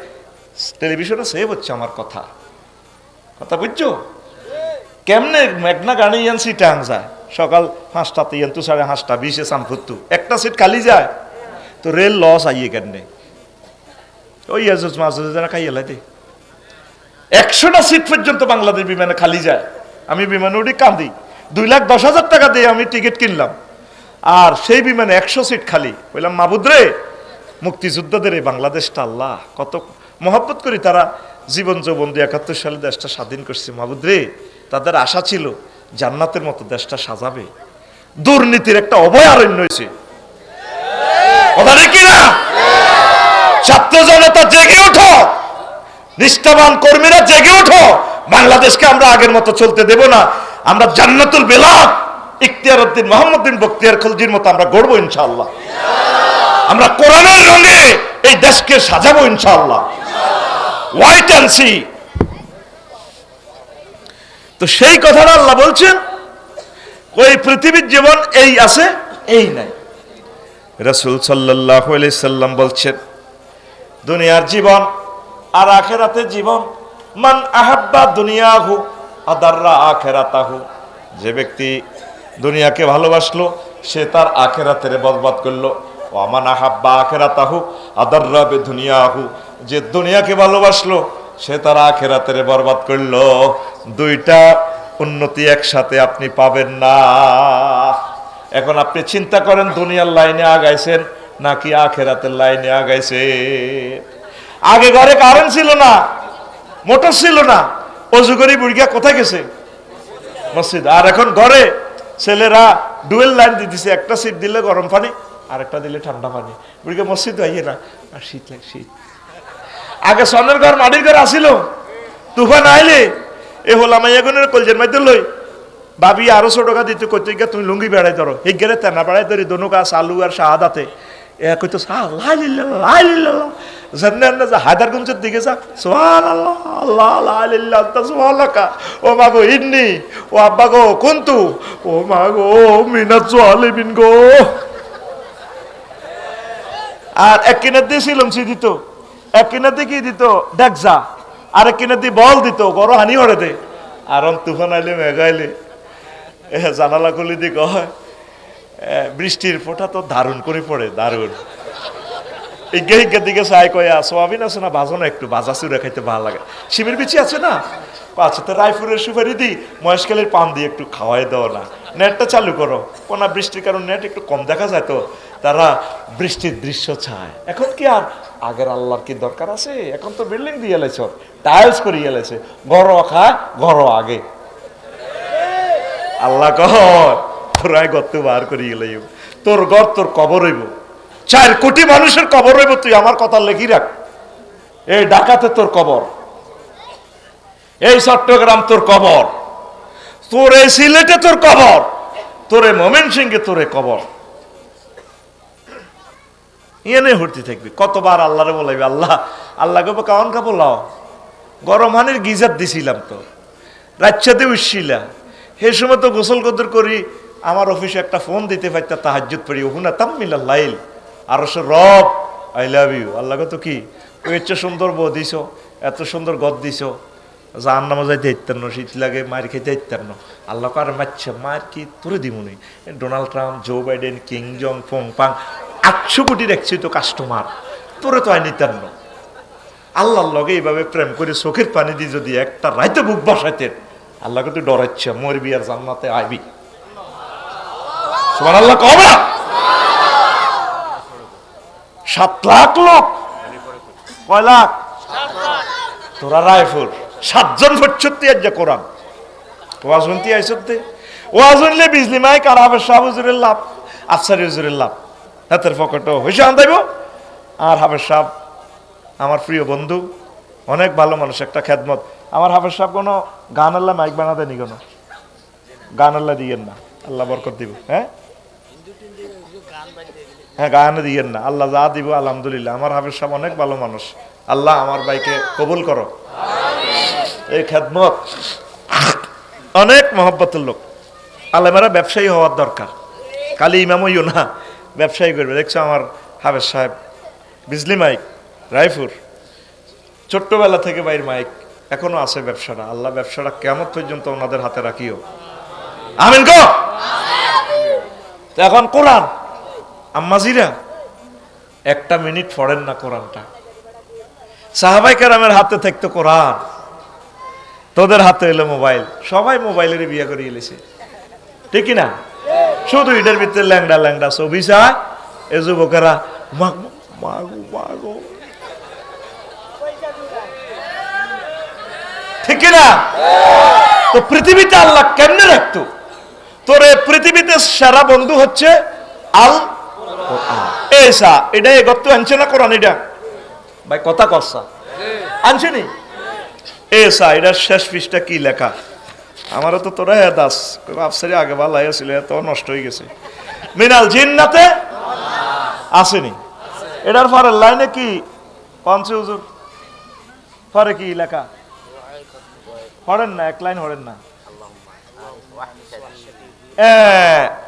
A: টেলিভিশনে সেভ হচ্ছে আমার কথা। কথা বুঝছো? কেমনে মেঘনা গাড়ি ইয়ান সিটে আন যায় সকাল 5টাতে ইয়ান তো 5:30 20 সানফুত্তু একটা সিট খালি যায় তো রেল লস আইয়ে কেনে ওই ইয়াজুজ মাজুজ যারা খাইয়ে লাই দে 100টা সিট পর্যন্ত বাংলাদেশ বিমানে খালি যায়। আমি বিমানে উঠি কান্দি, 2,10,000 টাকা দিয়ে আমি টিকিট কিনলাম, আর সেই বিমানে 100 সিট খালি। বললাম মাবুদ রে, মুক্তিযোদ্ধাদের এই বাংলাদেশটা আল্লাহ কত মহব্বত করি, তারা জীবন যৌবন দিয়ে 71 সালে দেশটা স্বাধীন করছে। মাবুদ রে, তাদের আশা ছিল জান্নাতের মতো দেশটা সাজাবে, দুর্নীতির একটা অভয়ারণ্য হয়েছে। কথা নাকি না? ছাত্র জনতা জেগে ওঠো, নিষ্ঠাবান কর্মীরা জেগে ওঠো, বাংলাদেশকে আমরা আগের মতো চলতে দেব না। আমরা জান্নাতুল বেলাদ ইখতিয়ার উদ্দিন মোহাম্মদ বিন বখতিয়ার খলজির মতো আমরা গড়বো ইনশাআল্লাহ। আমরা কোরআনের রঙে এই দেশকে সাজাবো ইনশাআল্লাহ। Wait and see. তো সেই কথাটা আল্লাহ বলছেন, ওই পৃথিবীর জীবন এই আছে এই নাই। রাসূল সাল্লাল্লাহু আলাইহি সাল্লাম বলছেন, দুনিয়ার জীবন আর আখিরাতের জীবন, মান আহাব্বা দুনিয়াহু আদাররা আখিরাতাহু, যে ব্যক্তি দুনিয়াকে ভালোবাসলো সে তার আখিরাতের বরবাদ করলো। ওয়া মান আহাব্বা আখিরাতাহু আদাররা বিদুনিয়াহু, যে দুনিয়াকে ভালোবাসলো সে তার আখিরাতের বরবাদ করলো। দুইটা উন্নতি একসাথে আপনি পাবেন না। এখন আপনি চিন্তা করেন, দুনিয়ার লাইনে আগাইছেন নাকি আখিরাতের লাইনে আগাইছেন? আগে ঘরে কারেন্ট ছিল না, মোটর ছিল না, অজু করে বুড়িয়া কোথায় গেছে? মসজিদ। আর এখন ঘরে ছেলেরা ডুয়েল লাইন দিতেছে, একটা সিট দিলে গরম পানি আর একটা দিলে ঠান্ডা পানি। বুড়িকে মসজিদ আইয়ে না, আর শীত লাগে শীত। আগে সনের ঘর মাটির ঘর আসিল, তুফান আইলে এ হলাম এগুনের কলজের মধ্যে লই ভাবি আরো ছোট টাকা দিতে কইতে গিয়ে তুমি লুঙ্গি বেড়াই ধরো, এই গেলে তেনা বেড়াই ধরি দোনো গাছ আলু আর শাহাদাতে এ কইতো হায়দারগঞ্জের দিকে যা সুবহানাল্লাহ আল্লাহ লা ইলাহা ইল্লাল্লাহ সুবহানাকা ও মা গো ইন্নি ও আব্বা গো কুনতু ও মা গো মিনাত জালিমিন গো। আর এক কিনার দিয়ে সিলমসি দিত, এক কিনার দিয়ে কি দিত ডেকজা, আর এক কিনার দিয়ে বল দিত গরো হানি হরে দে। আর তুফান আইলে মেঘাইলে জানালা খুলি দিয়ে কয় বৃষ্টির ফোঁটা তো দারুণ করে পড়ে, দারুণ। ইজ্ঞা ইজ্ঞার দিকে চাই কয়া সোয়াবিন আছে না ভাজো না, একটু ভাজা চুরা খাইতে ভালো লাগে। শিমের বিচি আছে না, আচ্ছা তো রায়পুরের সুপারি দি মহেশখালীর পান দিয়ে একটু খাওয়াই দাও না, নেটটা চালু করো। কোনা বৃষ্টির কারণে নেট একটু কম দেখা যায়, তো তারা বৃষ্টির দৃশ্য চায়। এখন কি আর আগের আল্লাহর কি দরকার আছে? এখন তো বিল্ডিং দিয়ে এলেছ, টাইলস করে এলেছে, ঘর খায় ঘর আগে। আল্লাহ কহ তোরাই গর্ত বার করি গেলে তোর ঘর তোর কবর হইব, 4 কোটি মানুষের কবর হইব, তুই আমার কথা লেখি রাখ। এই ঢাকাতে তোর কবর, এই চট্টগ্রাম তোর কবর, তোর এই সিলেটে তোর কবর, তোর এই ময়মনসিংহে তোর এই কবর। এনে হরতে থাকবি, কতবার আল্লাহরে বলাইবি আল্লাহ আল্লাহ গো কাওয়ান কাপড় লাও, গরম হানির গিজার দিছিলাম তো, রাচ্চাতে উঠছিলা, সে সময় তো গোসল কদর করি আমার অফিসে একটা ফোন দিতে পারতা তাহাজ্জুদ পড়ি ওহুনা তাম্মিলাল লাইল আর রব আই লাভ ইউ। আল্লাহ তো কি এত সুন্দর বউ দিছ, এত সুন্দর গদ দিছ, জাহান নামে যাইতে ইত্যার শীত লাগে মায়ের খেতে ইত্যার। আল্লাহ আর মারছে মায়ের কি তোরে দিমুনি, ডোনাল্ড ট্রাম্প, জো বাইডেন, কিং জং ফং পাং 800 কোটি রাখছি তো কাস্টমার, তোরে তো আই নিতার। আল্লাহর লগে এইভাবে প্রেম করে চোখের পানি দিয়ে যদি একটা রাইতে বুক বসাইতেন, আল্লাহকে তুই ডরাচ্ছে মরবি আর জান্নাতে আইবি। সুবহানাল্লাহ কবে না? 7 লাখ লোক, কয় লাখ? তোরা রায়পুর 7 জন ভর্তি আজ যা কোরআন ওয়াজ শুনতে আইসতে, ওয়াজ শুনলে বিজলি মাইক আর হাফেজ সাহেব হুজুরের লাভ, আফসারি হুজুরের লাভ, হাতের পকেটও হইসা আনতাইব। আর হাফেজ সাহেব আমার প্রিয় বন্ধু, অনেক ভালো মানুষ, একটা খেদমত। আমার হাফেজ সাহেব কোনো গান আল্লাহ মাইক বানা দেয়নি, কোনো গান আল্লাহ দিয়েন না, আল্লাহ বরকত দিব। হ্যাঁ হ্যাঁ গান দিয়েন না, আল্লাহ যা দিব আলহামদুলিল্লাহ। আমার হাফেজ সাহেব অনেক ভালো মানুষ, আল্লাহ আমার ভাইকে কবুল করো। এই খেদমত অনেক মহব্বতের লোক। আলেমেরা ব্যবসায়ী হওয়ার দরকার, খালি ইমাম হইও না, ব্যবসায়ী করবে। দেখছো আমার হাফেজ সাহেব বিজলি মাইক রায়পুর, ছোট্টবেলা থেকে বাইর মাইক, এখনো আছে ব্যবসাটা। আল্লাহ ব্যবসাটা কিয়ামত পর্যন্ত ওনাদের হাতে রাখিও, আমিন গো। এখন কোরআন আম্মাজিরা 1 মিনিট পড়েন না কোরআনটা। সাহাবায়ে কেরামের হাতে থাকতো কোরআন, তোদের হাতে এলো মোবাইল, সবাই মোবাইলের বিয়ে করে এলেছে, ঠিক না? শুধু এটার ভিতরে ল্যাংডা ল্যাংডা ছবি চায় এ যুবকেরা, মাগো মাগো মাগো, ঠিক না? তো পৃথিবীতে আল্লাহ কেমনে রাখতো? তোর পৃথিবীতে সেরা বন্ধু হচ্ছে আল কোরআন। এসা এটা গত আনছে না কোরআন, এটা ভাই কথা কসা আনছে নি? এসা এটা শেষ পৃষ্ঠা কি লেখা? আমারও তো তোরা দাস আফসারি আগে ভালো ছিল, এত নষ্ট হয়ে গেছে। মিনাল জিন্নাতে আসেনি, এটার পরের লাইনে কি পঞ্চে হুজুর পরে কি লেখা? হরেন না, 1 লাইন হরেন না।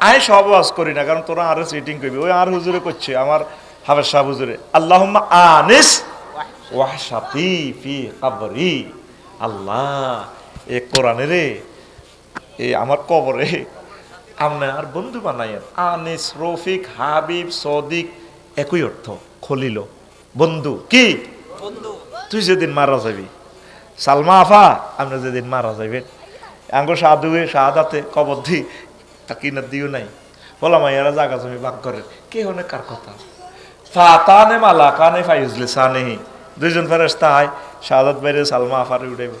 A: আমি সব ওয়াজ করি না, কারণ তোরা আরো সিটিং করবি, ওই আর হুজুরে করছে আমার হাফেজ সাহেব হুজুরে, আল্লাহুম্মা আনিস ওয়াহশাতি ফি কবরি। আল্লাহ এ কোরআনে রে এ আমার কবরে আপনি আর বন্ধু বানাইয়েন। আনিস, রফিক, হাবিব, সদিক একই অর্থ, খলিল বন্ধু। কি বন্ধু? তুই যেদিন মারা যাবি, সালমা আফা আপনি যেদিন মারা যাবেন, আঙ্গ সাধুয়ে শাহাদাতে কবর দি কিনার দিও নাই, বলা মাইয়ারা জাগা জমি ভাগ করেন, কে হনে কার কথা? ফাতানে মালা কানে ফাইজলে সানেহি, 2 জন ফেরেশতা আয় শাহাদাত বাইরে সালমা আফারে উঠাইব।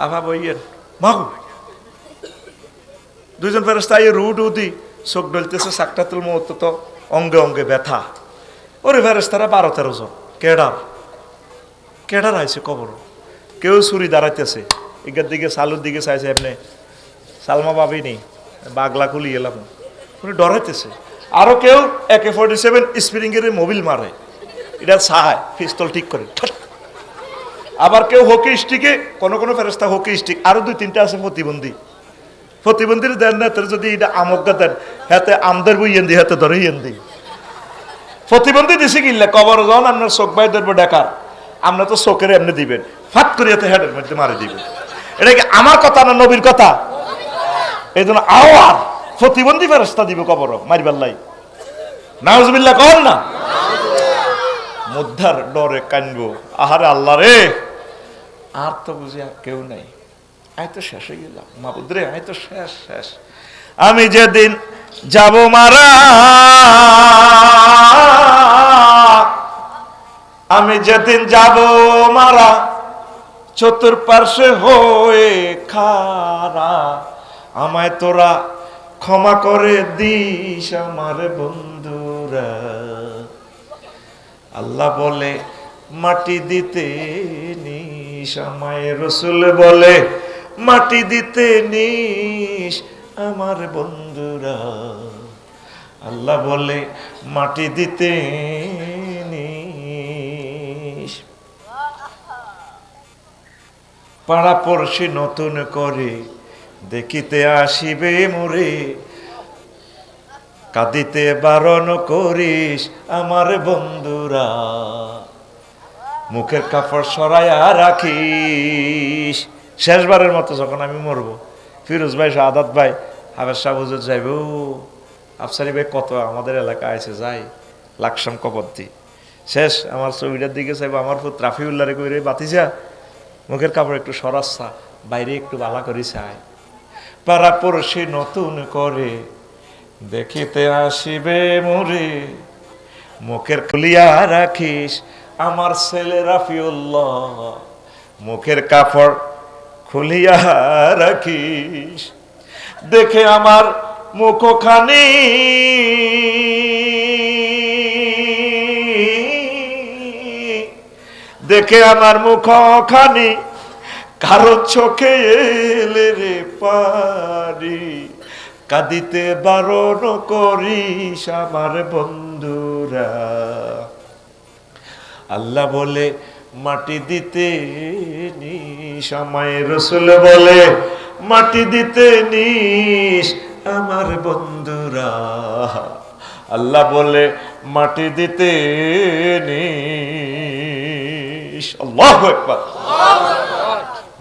A: আফা বইয়েন মাগো দুইজন ফেরেশতা এই রুট উদি চোখ ডলতেছে, সাকরাতুল মউত তো অঙ্গে অঙ্গে ব্যথা। ওরে ফেরেশতারা 12-13 জন। কেডার আইছে কবর। কেউ ছুরি দাঁড়াইতেছে, এগার দিকে সালুর দিকে চাইছে, এমনি সালমা পাবিনি, বাগলা খুলি এলাম, উনি ডরাইতেছে। আরো কেউ AK-47 স্প্রিং এর মোবিল মারে, এটা চায় পিস্তল ঠিক করে। আবার কেউ হকি স্টিকে, কোন ফেরেশতা হকি স্টিক, আরো 2-3টা আছে প্রতিবন্ধীর দেন না, তোর যদি এটা আমজ্ঞা দেন হাতে আমদের বইয়েন দি, হাতে ধরে ইয়েন দি। প্রতিবন্ধী দিছি কিনলে কবর যখন আপনার চোখ বাই ধরবো ডাকার, আমরা তো চোখের এমনি দিবেন, ফাট করে হাতে হেডের মধ্যে মারি দিবেন। এটা কি আমার কথা না নবীর কথা? এই জন্য আওয়ার প্রতিবন্ধী ফেরেশতা দিব কবর মারিবাল্লাই। নাউজুবিল্লাহ কর না, মুদ্দার ডরে কানবো, আহারে আল্লাহ রে, আর তো বুঝি আর কেউ নাই, আয় তো শেষ হয়ে গেলাম মাবুদ রে, আয় তো শেষ। আমি যেদিন যাব মারা, আমি যেদিন যাব মারা, চতুর্পার্শ্বে হয়ে খারা, আমায় তোরা ক্ষমা করে দিস আমার বন্ধুরা। আল্লাহ বলে মাটি দিতে নিস আমায়, রসুল বলে মাটি দিতে নিস আমার বন্ধুরা। আল্লাহ বলে মাটি দিতে নিস। পাড়া পড়শি নতুন করে দেখিতে আসিবে মোরে, কাঁদিতে বারণ করিস আমার বন্ধুরা। মুখের কাপড় সরাইয়া রাখিস। শেষবারের মতো যখন আমি মরবো, ফিরোজ ভাই, শাহাদাত ভাই, হাবের শাহ হুজুর যাইব, আফসারি ভাই কত আমাদের এলাকায় আছে, যাই লাকসাম কবদ্দি শেষ। আমার ছবিটার দিকে চাইবো, আমার পুত্র রাফিউল্লাহরে কইরে বাতিজা মুখের কাপড় একটু সরাচ্ছা, বাইরে একটু বালা করি চাই। পাড়া পড়শি নতুন করে দেখিতে আসিবে মোরে, মুখের খুলিয়া রাখিস আমার ছেলে রাফিউল্লাহ, মুখের কাপড় খুলিয়া রাখিস। দেখে আমার মুখখানি দেখে আমার মুখখানি কারো চোখে এলে রে পারি, কাঁদিতে বারণ করিস আমার বন্ধুরা। আল্লাহ বলে মাটি দিতে নিস আমায়, রসুল বলে মাটি দিতে নিস আমার বন্ধুরা। আল্লাহ বলে মাটি দিতে নিস। আল্লাহু আকবার।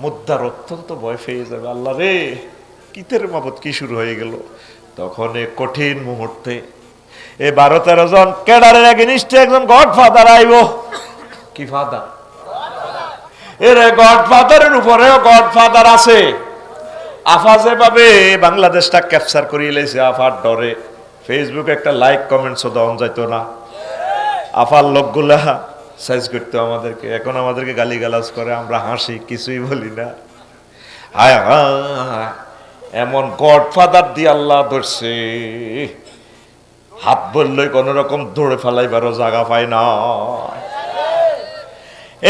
A: মুদ্দার অত্যন্ত ভয় পেয়ে যাবে, আল্লাহ রে কিতের মাবত কি শুরু হয়ে গেল। তখন এ কঠিন মুহূর্তে এ 12-13 জন ক্যাডারের এগেইনস্টে একজন গডফাদার আইব। কি ফাদার? এর গডফাদারের উপরেও গডফাদার আছে। আফা যেভাবে বাংলাদেশটা ক্যাপচার করিয়ে লেছে, আফার ডরে ফেসবুকে একটা লাইক কমেন্টসও দেওয়া যাইতো না। আফার লোকগুলা সাইজ করতো আমাদেরকে, এখন আমাদেরকে গালিগালাজ করে, আমরা হাসি, কিছুই বলি না। হায় হায়, এমন গডফাদার দিয়ে আল্লাহ ধরছে, হাত বললে কোন রকম দৌড়ে ফেলাইবারও জায়গা পায় না।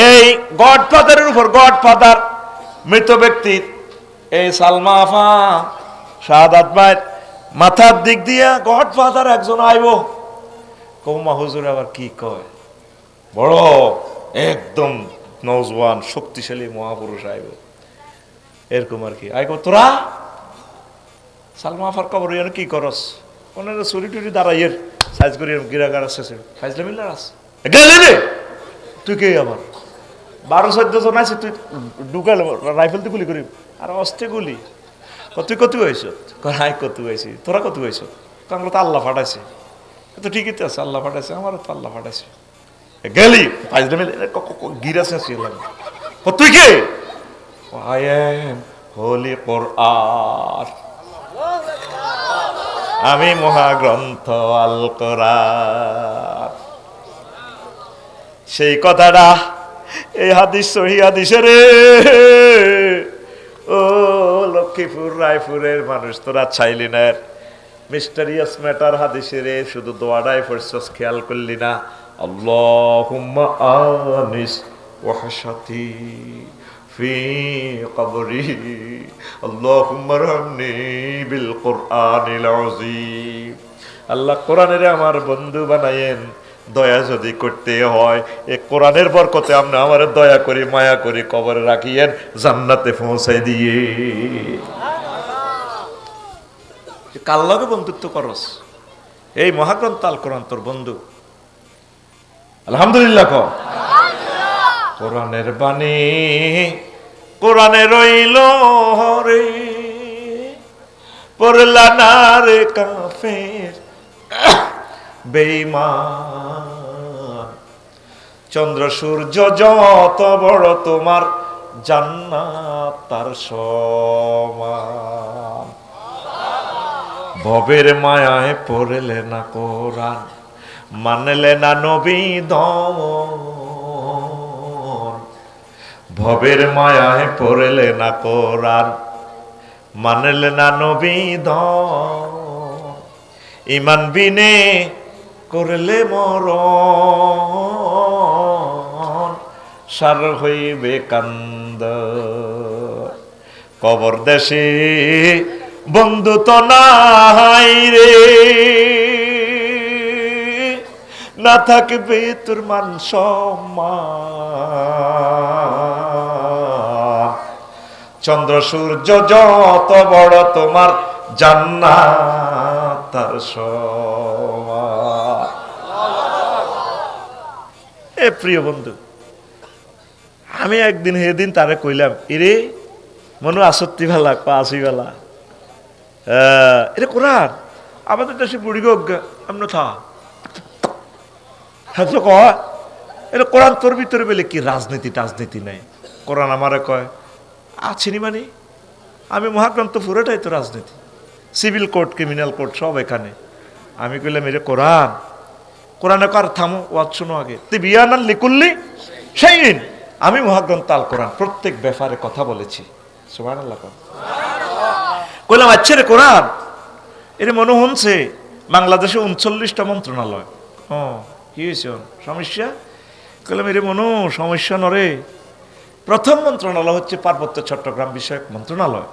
A: এই গডফাদারের উপর গডফাদার মৃত ব্যক্তির এই সালমা আফা, শাহাদাত ভাই মাথার দিক দিয়া গডফাদার একজন আইব। কৌমা হুজুর আবার কি কয়, বড় একদম নওজওয়ান শক্তিশালী মহাপুরুষ আইব, এরকম আর কি। আইব তোরা সালমা আফার কবর কি করস? কোন চুরি টুরি দাঁড়াইয়ের সাইজ করি গিরাগার আছে, ফাইজলা মিল্লার আছে, গেলে রে তুই কে? আবার 12-14 জন আছে, তুই ঢুকাল রাইফেল তুই গুলি করি, আর অস্তে গুলি। তুই কত হয়েছ? হাই কত হয়েছি, তোরা কত হয়েছ? আমরা তো আল্লাহ ফাটাইছে। তো ঠিকই তো আছে, আল্লাহ ফাটাইছে, আমারও তো আল্লাহ ফাটাইছে। গেলি ফাইজলা মিল গিরাছে আসছিলাম। তুই কে? আই এম হোলি কোরআন, আমি মহাগ্রন্থ আল কোরআন। সেই কথাটা এই হাদিস সহি হাদিসে রে, ও লক্ষ লক্ষ্মীপুর রায়পুরের মানুষ তোরা চাইলি না মিস্টারিয়াস ম্যাটার হাদিসে রে শুধু দোয়াটাই পড়ছস খেয়াল করলি না আল্লাহুম্মা আনিস ওয়াহশাতি ফি কবরি আল্লাহুম্মা রহমনি বিল কুরআনিল আযীম আল্লাহ কোরআনের আমার বন্ধু বানায়েন দয়া যদি করতে হয় এই কোরআনের বরকতে আপনি আমার দয়া করে মায়া করে কবরে রাখিয়েন জান্নাতে পৌঁছাই দিয়ে কার লগে বন্ধুত্ব করস এই মহাগ্রন্থ আল কোরআন তোর বন্ধু আলহামদুলিল্লাহ ক কোরআনের বাণী কোরআনে রইল রে পড়লা না রে কাফের বেঈমান চন্দ্র সূর্য যত বড় তোমার জান্নাত তার সমান ভবের মায়ায় পড়লে না কোরআন মানলে না নবী ভবের মায়ায় পড়লে না কোরআন মানলে না নবী ইমান বিনে করলে মরণ সার হইবে কান্দ কবর দেশে বন্ধু তো নাই রে না থাকবে তোর মান সম্মান চন্দ্র সূর্য যত বড় তোমার জান্নাত তার সমান এ প্রিয় বন্ধু আমি একদিন সেদিন তারে কইলাম ইরে মনু আসত্তি বেলা আসি বেলা এটা কোরআন আমাদের দেশে বুড়ি গজ্ঞা আমরা থা কয় এটা কোরআন তোর ভিতরে বলে কি রাজনীতি নাই কোরআন আমারে কয় আছিনি মানে আমি মহাগ্রন্থ পুরোটাই তো রাজনীতি সিভিল কোর্ট ক্রিমিনাল কোর্ট সব এখানে আমি কইলাম এটা কোরআনে কার থামো ওয়াজ শোনো আগে তুই বিয়ানান লিকুল্লি সেই আমি মহাগ্রন্থ আল কোরআন প্রত্যেক ব্যাপারে কথা বলেছি সুবহানাল্লাহ কইলাম আচ্ছা রে কোরআন এর মনে হচ্ছে বাংলাদেশে 39টা মন্ত্রণালয় কি হয়েছে সমস্যা কইলাম এর মনে সমস্যা নরে প্রথম মন্ত্রণালয় হচ্ছে পার্বত্য চট্টগ্রাম বিষয়ক মন্ত্রণালয়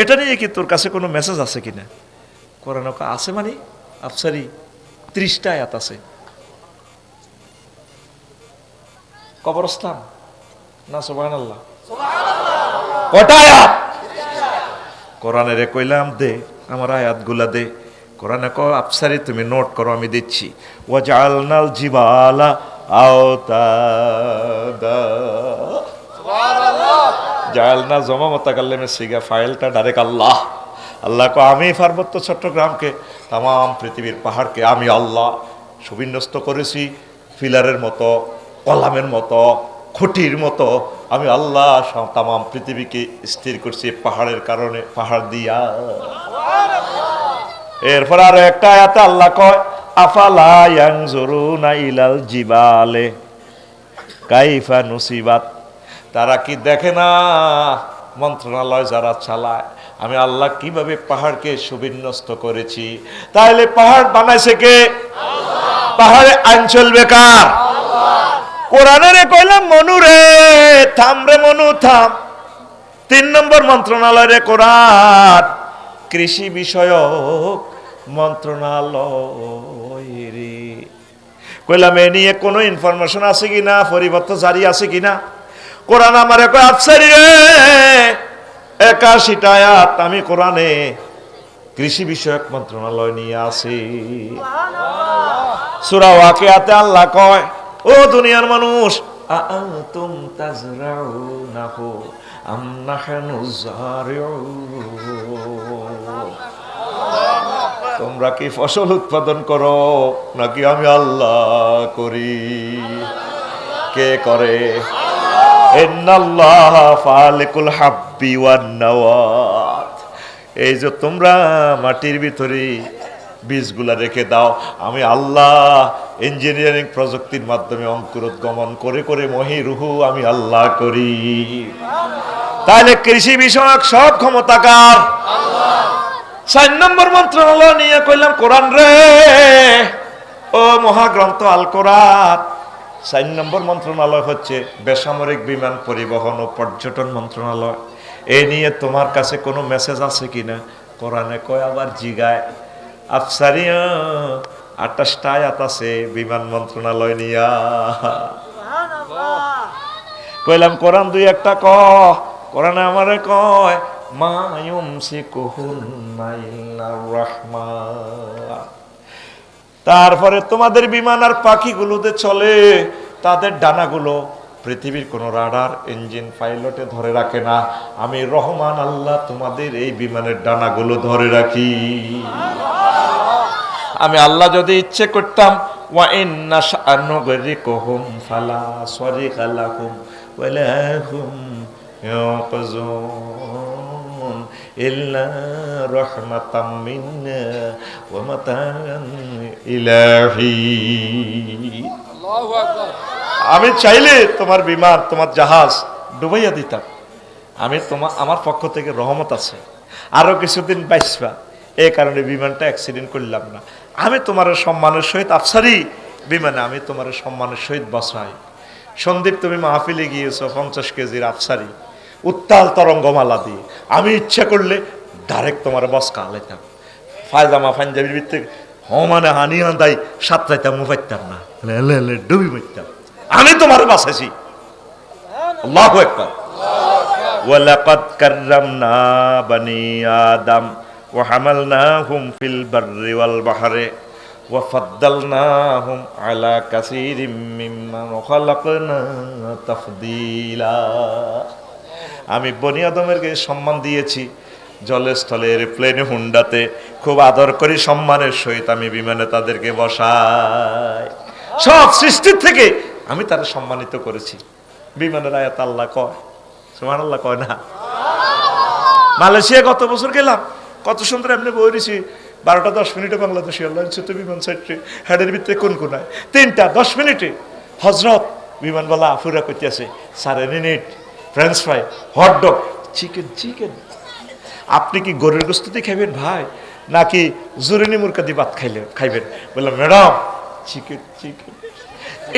A: এটা নিয়ে কি তোর কাছে কোনো মেসেজ আছে কিনা কোরআন আছে মানে আফসারি 30টা আয়াত আছে কবরস্থান না সুবহানাল্লাহ কয়টা আয়াত কোরআনের কইলাম দে আমার আয়াতগুলা দে কোরআনে কয় আফসারি তুমি নোট করো আমি দিচ্ছি ওয়াজআলনাল জিবালা আওতাদা সুবহানাল্লাহ জাআলনা জমা মুতাকাল্লিমে সিগা ফাইলটা ডাইরেক্ট আল্লাহ কো আমি পার্বত্য চট্টগ্রামকে তাম পৃথিবীর পাহাড়কে আমি আল্লাহ সুবিন্যস্ত করেছি ফিলারের মতো কলামের মতো খুঁটির মতো আমি আল্লাহ তাম পৃথিবীকে স্থির করছি পাহাড়ের কারণে পাহাড় দিয়া এরপর আর একটা আয়াতে আল্লাহ কয় আফালা ইয়ানজুরুনা ইলাল জিবালে কাইফা নুসিবাত তারা কি দেখে না মন্ত্রণালয় যারা চালায় আমি আল্লাহ কিভাবে পাহাড়কে সুবিন্যস্ত করেছি তাহলে পাহাড় বানাইছে কে আল্লাহ পাহাড়ে আইন চলবে কার কোরআনের কইলাম মনু রে থাম রে মনু থাম 3 নম্বর মন্ত্রণালয় রে কোরআন কৃষি বিষয়ক মন্ত্রণালয় রে কইলাম এ নিয়ে কোনো ইনফরমেশন আছে কিনা পরিবর্তন জারি আছে কিনা কোরআন আমারে কয় আফসারি রে 81টা আয়াত আমি কোরআনে কৃষি বিষয়ক মন্ত্রণালয় নিয়ে আসি সুবহানাল্লাহ সূরা ওয়াকিয়াতে আল্লাহ কয় ও দুনিয়ার মানুষ আআনতুম তাজরাউনাহু আম নাহনু যারিউন তোমরা কি ফসল উৎপাদন করো নাকি আমি আল্লাহ করি কে করে ইন্নাল্লাহ ফালিকুল হাব্বি ওয়ান নাওয়াত এই যে তোমরা মাটির ভিতরে বীজগুলা রেখে দাও আমি আল্লাহ ইঞ্জিনিয়ারিং প্রযুক্তির মাধ্যমে অঙ্কুরোদ্গমন করে করে মহি রুহু আমি আল্লাহ করি তাহলে কৃষি বিষয়ক সব ক্ষমতাকার আল্লাহ। 4 নম্বর মন্ত্রণালয় নিয়ে কইলাম কোরআন রে, ও মহাগ্রন্থ আল কোরআন। 4 নম্বর মন্ত্রণালয় হচ্ছে বেসামরিক বিমান পরিবহন ও পর্যটন মন্ত্রণালয়। এ নিয়ে তোমার কাছে কোনো মেসেজ আছে কিনা? কোরআনে কয় আবার জিগায় আফসারিয়া 28টা আয়াত আছে বিমান মন্ত্রণালয় নিয়া। কইলাম কোরআন 2-1টা ক। কোরআনে আমারে কয় মা ইউমসিকুহুন্না ইল্লার রাহমান। তারপরে তোমাদের বিমান আর পাখিগুলোতে চলে, তাদের ডানাগুলো পৃথিবীর কোন রাডার ইঞ্জিন পাইলটে ধরে রাখে না, আমি রহমান আল্লাহ তোমাদের এই বিমানের ডানাগুলো ধরে রাখি। আমি আল্লাহ যদি ইচ্ছে করতাম ওয়া ইন্না শানুগরিকুহুম ফালা সারিকা লাহুম ওয়ালা হুম ইয়াকজুন ইল্লা রাহমাতাম মিন্না ওয়া মাতাআন ইলাহি। আল্লাহু আকবার। আমি চাইলে তোমার বিমান তোমার জাহাজ ডুবাইয়া দিতাম, আমি আমার পক্ষ থেকে রহমত আছে, আরো কিছুদিন বাইসবা, এই কারণে বিমানটা অ্যাক্সিডেন্ট করলাম না। আমি তোমার সম্মানের সহিত আফসারি বিমানে আমি তোমার সম্মানের সহিত বসাই। সন্দীপ তুমি মাহফিলে গিয়েছো 50 কেজির আফসারি উত্তাল তরঙ্গমালা দিয়ে, আমি ইচ্ছা করলে ডাইরেক্ট তোমার বসকা আলাইতাম, ফায়জামা পাঞ্জাবির ভিত্তিক মানে হানিয়া দাই সাতরাইতাম মুফাইতাম না, ডুবি মারতাম। আমি তোমার বাঁচাইছি। আল্লাহু আকবার। ওয়ালাকাদ কাররামনা বানি আদম ওয়া হামালনাহুম ফিল বাররি ওয়াল বাহরি ওয়া ফাদ্দালনাহুম আলা কাসীরিম মিম্মান খালাকনা তাফদীলা। আমি বনি আদমেরকে সম্মান দিয়েছি, জলে স্থলে এরোপ্লেনে হুন্ডাতে খুব আদর করি, সম্মানের সহিত আমি বিমানে তাদেরকে বসাই। সব সৃষ্টির থেকে আমি তারা সম্মানিত করেছি। বিমানের আয়াত আল্লাহ কয়, সুবহানাল্লাহ কয় না? মালয়েশিয়া গত বছর গেলাম, কত সুন্দর এমনি বই দিছি, 12টা 10 মিনিটে বাংলাদেশি আল্লাহ বিমান সাইটে হেডের ভিতরে কোন কোনায় 3টা 10 মিনিটে হজরত বিমানওয়ালা আফুরা করতে আছে 4 minute French fry hot dog chicken. আপনি কি গরুর গোশত দিয়ে খাইবেন ভাই, নাকি জুরিনি মুরগা দিয়ে ভাত খাইবেন? বললাম ম্যাডাম চিকেন।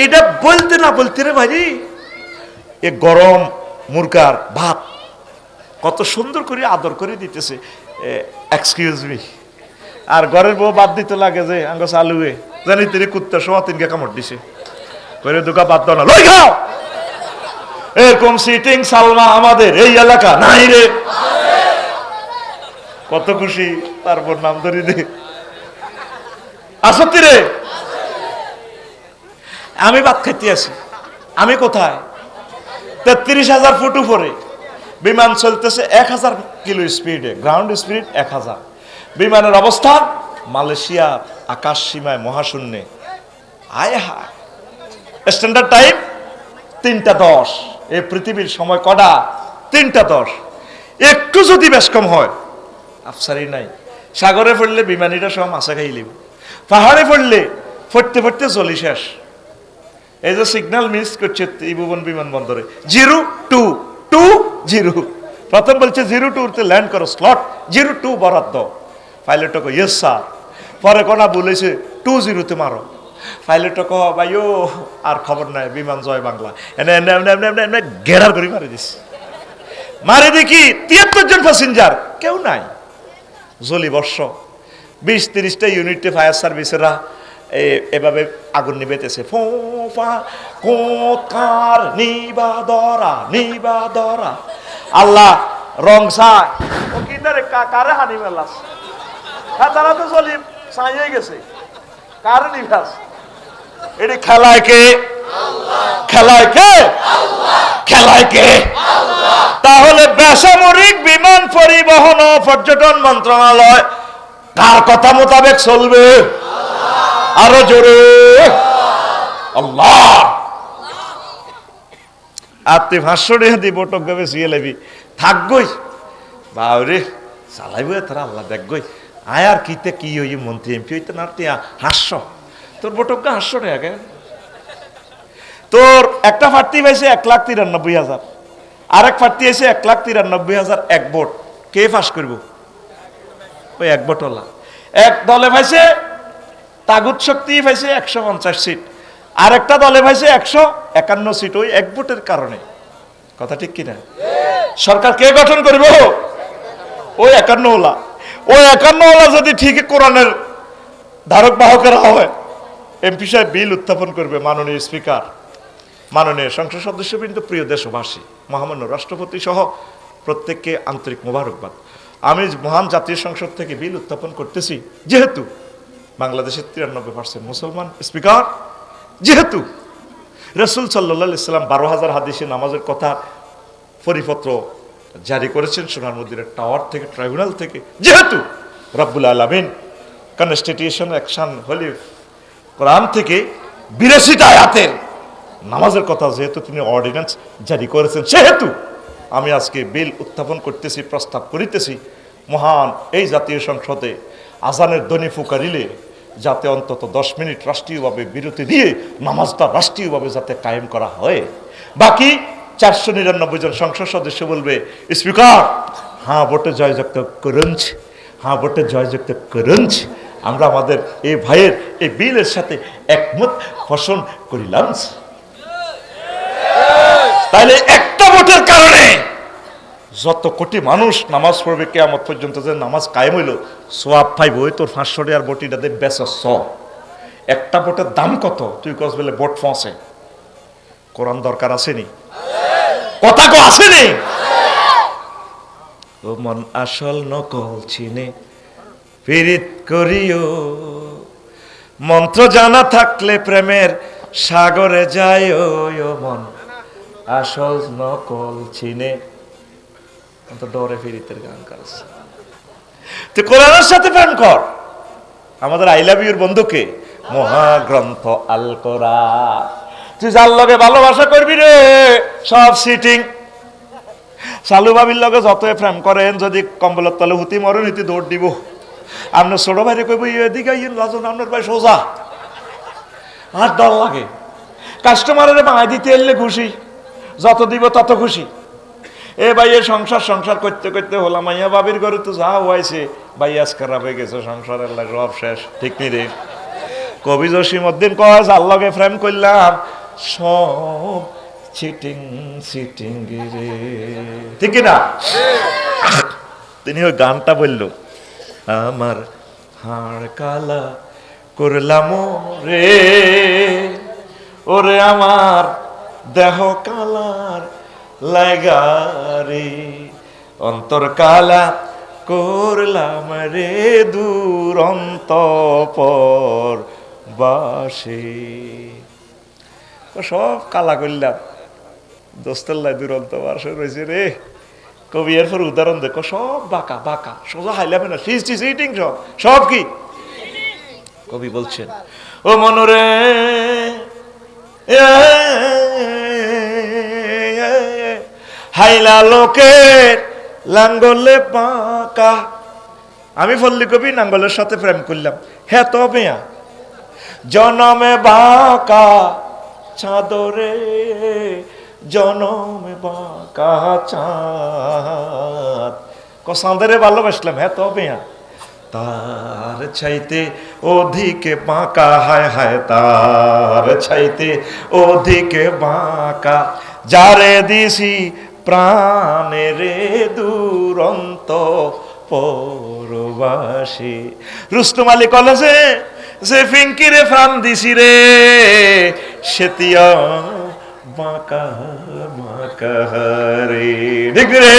A: এটা বলতে না বলতে রে ভাই, এ গরম মুরগার ভাত কত সুন্দর করে আদর করে দিতেছে, এক্সকিউজ মি। আর ঘরের বউ বাদ দিতে লাগে যে আঙ্গ চালুয়ে জানি তিনি কুত্তার সময় 3কে কামড় দিছে, করে দুকা বাদ দাও না, লই খাও। এরকম সিটিং সালমা আমাদের এই এলাকা নাই রে। কত খুশি, তারপর নাম ধরি দে আসতি রে। আমি ভাত খাইতে আছি, আমি কোথায়? 33,000 ফুট উপরে বিমান চলতেছে 1000 কিলো স্পিডে, গ্রাউন্ড স্পিড 1000। বিমানের অবস্থান মালয়েশিয়া আকাশ সীমায় মহাশূন্যে। আয় হায়, স্ট্যান্ডার্ড টাইম 3টা 10। এই পৃথিবীর সময় কটা? 3টা 10। একটু যদি বেশ কম হয় আফসারি নাই। সাগরে পড়লে বিমানিটা সব মাছা খাই লিব, পাহাড়ে পড়লে ফটতে চলি শেষ। এই যে সিগন্যাল মিস করছে ত্রিভুবন বিমানবন্দরে 0220, প্রথম বলছে 02 ল্যান্ড করো, স্লট 02 বরাদ্দ। পাইলট কো ইয়েস স্যার, পরে কোনা বলেছে 20 মারো। পাইলট কো ভাইও আর খবর নাই, বিমান জয় বাংলা। এনে গেরার করে মারি দিস, মারি দেখি 73 জন প্যাসেঞ্জার, কেউ নাই। জলি বর্ষ 20-30টা ইউনিটে ফায়ার সার্ভিসেরা এভাবে আগুন নিবেতেছে, ফোফা কোকার নিবাদরা। আল্লাহ রং সাই ও কিনারে কারে হানি মেলাস, তারা তো জলি ছাই হয়ে গেছে, কার নিবাস। এটি খেলায় কে? তাহলে বেসামরিক বিমান পরিবহন ও পর্যটন মন্ত্রণালয় কার কথা মোতাবেক চলবে? আরো জোরে আল্লাহ। আপনি 500 টাকা দিয়ে বটক গাবে শুয়ে লাবি থাকগই বাউরে চালাইব তারা, আল্লাহ দেখগই আয় আর কিতে কি হই মন্ত্রী এমপি হইতে না হাস্য তোর বটক গা 500 টাকা। তোর একটা প্রার্থী পাইছে 1,93,000, আরেক প্রার্থী এসে 1,93,000 এক ভোট। কে পাস করব? ওই এক ভোটওয়ালা। এক দলে পাইছে তাগুত শক্তি পাইছে 150 সিট, আরেকটা দলে পাইছে 151 সিট, ওই এক ভোটের কারণে। কথা ঠিক কিনা? সরকার কে গঠন করব? ওই 51ওয়ালা। ওই 51ওয়ালা যদি ঠিক কোরআনের ধারক বাহকেরা হয়, এমপি সাহেব বিল উত্থাপন করবে। মাননীয় স্পিকার, মাননীয় সংসদ সদস্যবৃন্দ, প্রিয় দেশবাসী, মহামান্য রাষ্ট্রপতি সহ প্রত্যেককে আন্তরিক মোবারকবাদ। আমি মহান জাতীয় সংসদ থেকে বিল উত্থাপন করতেছি যেহেতু বাংলাদেশের 93% মুসলমান। স্পিকার, যেহেতু রাসূল সাল্লাল্লাহু আলাইহি সাল্লাম 12,000 হাদিসে নামাজের কথা পরিপত্র জারি করেছেন সোনার মন্দিরের টাওয়ার থেকে, ট্রাইব্যুনাল থেকে, যেহেতু রব্বুল আলামিন কনস্টিটিউশন অ্যাকশন হোলি কোরআন থেকে 82টা আয়াতের নামাজের কথা যেহেতু তিনি অর্ডিন্যান্স জারি করেছেন, সেহেতু আমি আজকে বিল উত্থাপন করতেছি, প্রস্তাব করিতেছি মহান এই জাতীয় সংসদে আজানের ধ্বনি ফুকারিলে যাতে অন্তত 10 মিনিট রাষ্ট্রীয়ভাবে বিরতি দিয়ে নামাজটা রাষ্ট্রীয়ভাবে যাতে কায়েম করা হয়। বাকি 499 জন সংসদ সদস্য বলবে, স্পিকার হ্যাঁ ভোটে জয়যুক্ত করুন, হ্যাঁ ভোটে জয়যুক্ত করুন, আমরা আমাদের এই ভাইয়ের এই বিলের সাথে একমত পোষণ করিলাম। তাহলে একটা ভোটের কারণে যত কোটি মানুষ নামাজ পড়বে, কিয়ামত পর্যন্ত যে নামাজ কায়েম হইল, সোয়াব পাইব। ওই তোর 500 টাকার বটিটা দেখ বেচছ, একটা ভোটের দাম কত? তুই কস বলে ভোট ফসে। কোরআন দরকার আসেনি? কথা কো আসেনি? ও মন আসল নকল চিনে পীড়িত করিও, মন্ত্র জানা থাকলে প্রেমের সাগরে যায়। ও মন আসল নকল চিনে, ডরে ফিরিতের গান করেছে। তুই কোরআনের সাথে প্রেম কর। আমাদের আই লাভ ইউর বন্ধুকে মহাগ্রন্থ আল কোরআন, তুই যার লগে ভালোবাসা করবি রে সব সিটিং। চালু বাবির লগে যত প্রেম করেন, যদি কম্বলের তলে হুতি মরেন হুতি দৌড় দিব। আপনার ছোট ভাইরে কইব এদিকে রাজন আপনার ভাই সোজা, আর ডর লাগে। কাস্টমারের বাঙাই দিতে এলে খুশি, যত দিব তত খুশি। এ ভাই সংসার সংসার করতে করতে হলাম মাইয়া বাবির ঘরে তো যা হয়েছে ভাই আজ খারাপ হয়ে গেছে, সংসারের সব শেষ। ঠিক নি রে? কবি জসিমউদ্দিন কয় যার লগে প্রেম করলাম সব চিটিং চিটিং রে, ঠিক না? তিনি ওই গানটা বলল, আমার হাড় কালা করলাম রে, ওরে আমার দেহ কালার লাগারে, অন্তর কালা করলাম রে দুরন্ত পর বাসে। সব কালা করলাম, দোস্তেল্লাই দুরন্ত বাসে রয়েছে রে। কবি এরপর উদাহরণ দেখো, সব বাঁকা বাঁকা, সোজা হাইলামে না, সিটিং সব সব কি? কবি বলছেন, ও মনরে হাইলা লোকের লাঙ্গলে বাঁকা। আমি ফল্লি কবি নাঙ্গলের সাথে প্রেম করলাম, হ্যাঁ তবে জনমে বাঁকা চাঁদরে, জনমে বাঁকা চাঁদ। চাঁদরে ভালোবাসলাম, হ্যাঁ তবে তার চাইতে অধিকে বাঁকা, হায় হায় তার চাইতে অধিকে বাঁকা, যারে দিছি প্রাণে রে দুরন্ত পরবাসী। রুস্তম আলী কলেজে যে ফিঙ্কিরে প্রাণ দিছি রে, সেতিয়া বাঁকা বাঁকা রে, ঠিক রে?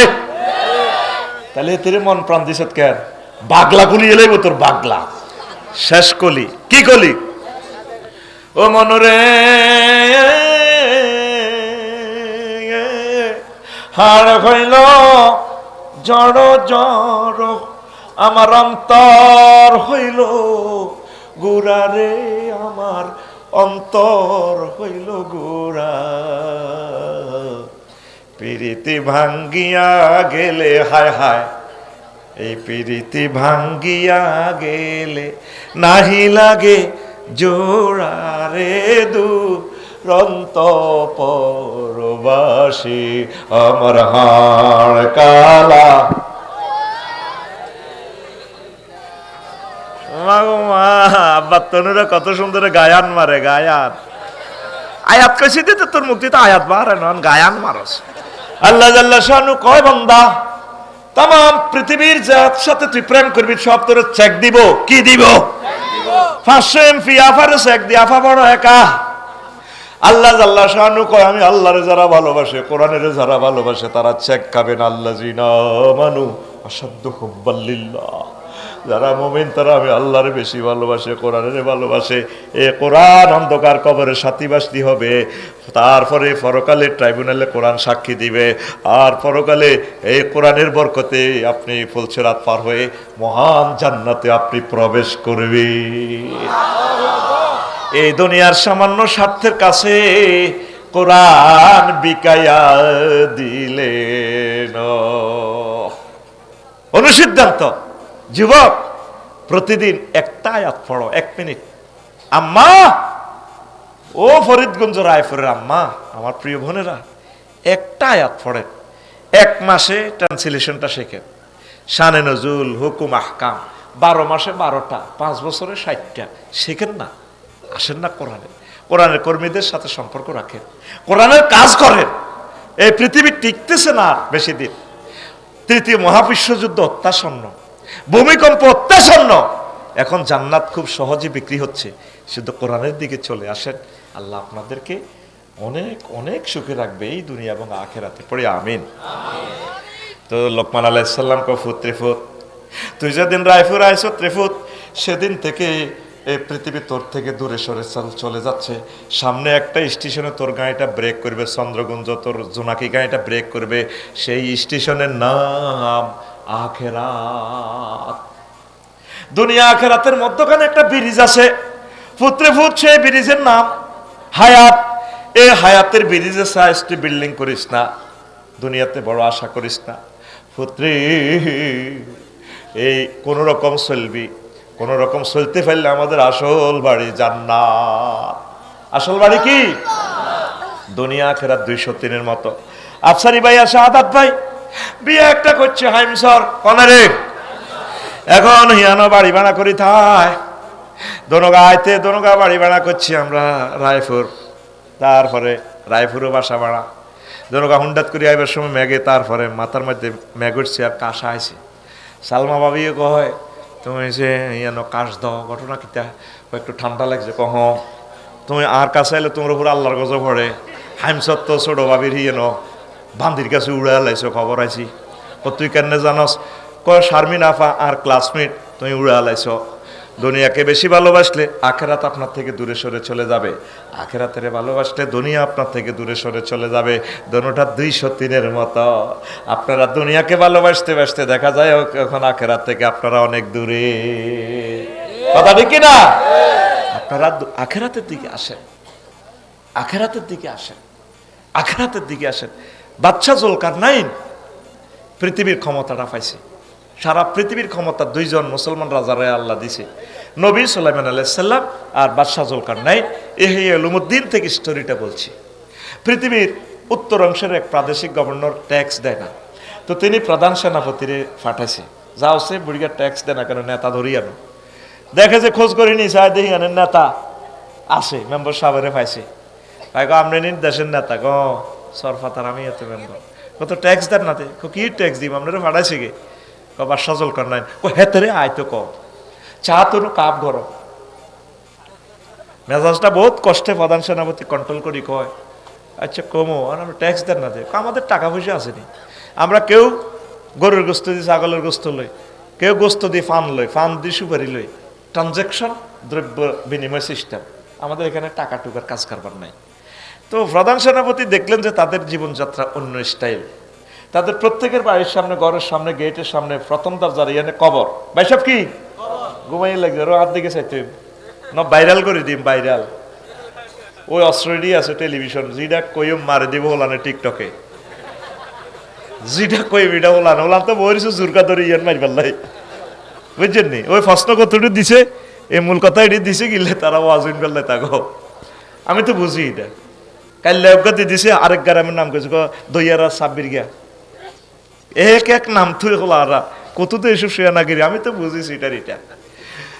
A: তাহলে তোর মন প্রাণ দিছ কেন? বাগলা কলি এলেই তোর বাগলা শেষ কলি। কি কলি? ও মনরে হাড় হইল জড় জড়, আমার অন্তর হইল গুড়া রে, আমার অন্তর হইল গুড়া। প্রীতি ভাঙ্গিয়া গেলে, হায় হায় এই প্রীতি ভাঙ্গিয়া গেলে নাহি লাগে জোড়া রে রন্ত পরবাসী আমার হাড় কালা। আব্বা তনুরা কত সুন্দর গায়ান মারে, গায়ান। আয়াত কইছি দিতে তোর মুক্তি তো আয়াত মারে নন, গায়ান মারস। আল্লাহ জাল্লা শানু কয় বান্দা তাম পৃথিবীর যার সাথে তুই প্রেম করবি সব তোর চেক দিব। কি দিব? 500 এমপি আফারে চেক দি, আফা বড় একা। আল্লাহ জাল্লা শানু কয় আমি আল্লাহরে যারা ভালোবাসে, কোরআনের যারা ভালোবাসে তারা চেক খাবেন। আল্লাহ জিনা মানু আসাদ্দু হুব্বাল্লিল্লাহ, যারা মুমিন তারা আমি আল্লাহরে বেশি ভালোবাসে, কোরআনের ভালোবাসে। এ কোরআন অন্ধকার কবরের সাথী বাসতি হবে, তারপরে পরকালে ট্রাইব্যুনালে কোরআন সাক্ষী দিবে, আর পরকালে এই কোরআনের বরকতে আপনি ফুলসিরাত পার হয়ে মহান জান্নাতে আপনি প্রবেশ করবে। এই দুনিয়ার সামান্য স্বার্থের কাছে কোরআন বিকায়া দিলেন। অনুসিদ্ধান্ত যুবক, প্রতিদিন একটা আয়াত পড়ো, 1 মিনিট। আম্মা, ও ফরিদগঞ্জ রায়পুরের আম্মা, আমার প্রিয় বোনেরা, একটা আয়াত পড়েন, 1 মাসে ট্রান্সলেশনটা শেখেন। শানে নজুল, হুকুম, আহকাম 12 মাসে 12টা, 5 বছরে 60টা শেখেন না? আসেন না কোরআনে? কোরআনের কর্মীদের সাথে সম্পর্ক রাখেন, কোরআনের কাজ করেন। এই পৃথিবী টিকতেছে না বেশি দিন। 3য় মহাবিশ্বযুদ্ধ অত্যাসন্ন, ভূমিকম্প অত্যাসন্ন, এখন জান্নাত খুব সহজে বিক্রি হচ্ছে। শুধু কোরআনের দিকে চলে আসেন, আল্লাহ আপনাদেরকে অনেক অনেক সুখে রাখবে এই দুনিয়া এবং আখেরাতে। পড়ে আমিন। তো লোকমান আলাইহিস সালাম কো ফুত্রিফুত, তুই যেদিন রায়পুর আইছো ত্রিফুত, সেদিন থেকে এই পৃথিবী তোর থেকে দূরে সরে চলে যাচ্ছে। সামনে একটা স্টেশনে তোর গাড়িটা ব্রেক করবে, চন্দ্রগঞ্জ, তোর জোনাকি গাড়িটা ব্রেক করবে। সেই স্টেশনের নাম আখেরাত। দুনিয়া আখেরাতের মধ্যখানে একটা ব্রিজ আছে, ফুত্রে ফুট, সেই ব্রিজের নাম হায়াত। এই হায়াতের ব্রিজের সাইজটি বিল্ডিং করিস না, দুনিয়াতে বড় আশা করিস না পুত্রে। এই কোন রকম চলবি, কোন রকম চলতে পারলে আমাদের আসল বাড়ি জান্নাত। আসল বাড়ি কি? দুনিয়া আখেরাত 203-এর মতো। আফসারি ভাই আর শাহাদাত ভাই বিয়ে একটা করছে হাইমসর কনারে। এখন হিয়ানো বাড়ি ভাড়া করি থাই, দনগা আইতে দনগা বাড়ি ভাড়া করছি আমরা রায়পুর, তারপরে রায়পুরও বাসা ভাড়া। দনগা হুন্ডাত করি আইবার সময় ম্যাগে, তারপরে মাথার মধ্যে ম্যাগ উঠছে আর কাশা আইছে। সালমা ভাবিও কয় তুমি যে ইয়ানো কাশ দাও, ঘটনা কিতা? একটু ঠান্ডা লাগছে। কহ তুমি আর কাছে আইলে তোমার উপর আল্লাহর গজব পড়ে। হাইমসত তো ছোট ভাবির হিয়েনো বান্দির কাছে উড়ে লাইছো, খবর আইছি। তুই কেন জানস? কয় শারমিন আফা আর ক্লাসমেট তুমি উড়ে লাইছ। দুনিয়াকে বেশি ভালোবাসলে আখেরাত আপনার থেকে দূরে সরে চলে যাবে, আখেরাতের ভালোবাসলে দুনিয়া আপনার থেকে দূরে সরে চলে যাবে। দোনোটা 203-এর মতো। আপনারা দুনিয়াকে ভালোবাসতে বাসতে দেখা যায় এখন আখেরাত থেকে আপনারা অনেক দূরে। কথা ঠিক না? আপনারা আখেরাতের দিকে আসেন, আখেরাতের দিকে আসেন, আখেরাতের দিকে আসেন। বাদশা জুলকারনাইন পৃথিবীর ক্ষমতাটা পাইছে, সারা পৃথিবীর ক্ষমতা 2 জন মুসলমান রাজারে আল্লাহ দিছে, নবী সুলাইমান আলাইহিস সালাম আর বাদশা জুলকারনাইন। ইহইয়া উলুমুদ্দিন থেকে স্টোরিটা বলছি। পৃথিবীর উত্তর অংশের এক প্রাদেশিক গভর্নর ট্যাক্স দেয় না, তো তিনি প্রধান সেনাপতিরে পাঠাইছে, যাও সে বুড়িগার ট্যাক্স দেয় না কেন, নেতা ধরি আনো। দেখে যে খোঁজ করে নি চাই দেখি আনেন নেতা আছে, মেম্বার সাহেবের পাইছে। ভাই গো আপনি নিন দেশের নেতা গো সরফাতার, আমি এত মেম্বার কত ট্যাক্স দেন নাতে। কি ট্যাক্স দিব আপনারা পাঠাইছে গে? বাদশা জুলকারনাইন ও হেতরে আয় তো ক চা তোর কাপ গরম। মেজাজটা বহুত কষ্টে প্রধান সেনাপতি কন্ট্রোল করি কয় আচ্ছা কমো, আর আমরা ট্যাক্স দেন না দে। আমাদের টাকা পয়সা আসেনি, আমরা কেউ গরুর গোস্ত দিয়ে ছাগলের গোস্ত লই, কেউ গোস্ত দিয়ে ফান লই, ফান দিয়ে সুপারি লই। ট্রানজ্যাকশন দ্রব্য বিনিময় সিস্টেম, আমাদের এখানে টাকা টুকার কাজ কারবার নাই। তো প্রধান সেনাপতি দেখলেন যে তাদের জীবনযাত্রা অন্য স্টাইল। তাদের প্রত্যেকের বাড়ির সামনে, ঘরের সামনে, গেটের সামনে প্রথম দরজার ইয়ানে কবর। ভাই সব কি ঘুমাই লাগবে, হাত দিকে চাইতে না ভাইরাল করে দিম, ভাইরাল। ওই অস্ট্রেলি আছে টেলিভিশন, যেটা কইম মারে দিব ওলানে টিকটকে, যেটা কইম এটা ওলান ওলান তো বইছে জুরকা ধরে ইয়ান মারি পাল্লাই, বুঝছেন নি? ওই প্রশ্ন কতটুকু দিছে, এই মূল কথা এটি দিছে গিলে তারা ওয়াজুন পাল্লাই তাগো। আমি তো বুঝি এটা কাল্লা অজ্ঞাতি দিছে আরেক গ্রামের নাম কইছে দইয়ারা সাব্বির গিয়া এক এক নাম তুই হলো আর কত তো এসব শেয়ানাগিরি আমি তো বুঝিছি এটার এটা।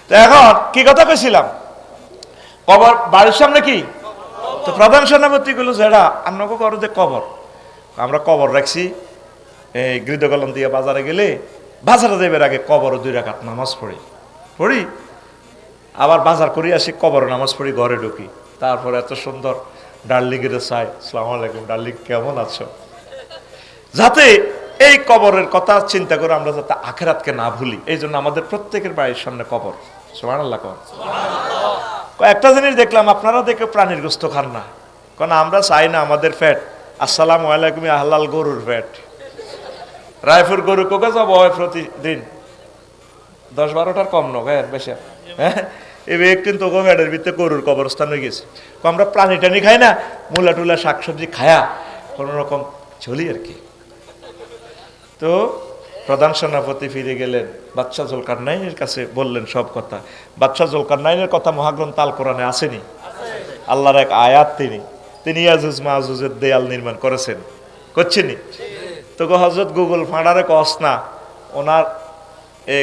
A: তো এখন কি কথা কইছিলাম, কবর বাড়ির সামনে কি, তো প্রধান সেনাপতি গুলো যেটা আপনাকে করো যে কবর, আমরা কবর রাখছি এই গৃহকলম দিয়ে বাজারে গেলে বাজারে যাইবার আগে কবর 2 রাকাত নামাজ পড়ি আবার বাজার করি আসি কবর নামাজ পড়ি ঘরে ঢুকি, তারপরে এত সুন্দর ডার্লিংয়ের চাই আসসালামু আলাইকুম ডার্লিং কেমন আছো, যাতে এই কবরের কথা চিন্তা করে আমরা যাতে আখিরাতকে না ভুলি, এই জন্য আমাদের প্রত্যেকের বাড়ির সামনে কবর। সুবহানাল্লাহ। একটা জিনিস দেখলাম আপনারা দেখে প্রাণীর গোস্ত খান না, কারণ আমরা চাই না আমাদের ফ্যাট আসসালামু আলাইকুম হালাল গরুর ফ্যাট, রায়পুর গরু কোকে যাব প্রতিদিন 10-12টার কম নয় বেশি, হ্যাঁ এই কিন্তু ফ্যাটের ভিতরে গরুর কবরস্থান হয়ে গেছে। আমরা প্রাণী টানি খাই না, মূলা টুলা শাকসবজি খায়া কোন রকম চলি আর কি। তো প্রধান সেনাপতি ফিরে গেলেন, বাদশাহ জুলকারনাইনের কাছে বললেন সব কথা। বাদশাহ জুলকারনাইনের কথা মহাগ্রন্থ আল কোরআনে আসেনি, আল্লাহর এক আয়াত, তিনি ইয়াজুজ মাজুজের দেয়াল নির্মাণ করেছেন, করছেনি তো হযরত গুগল ফাঁড়ারে কস না, ওনার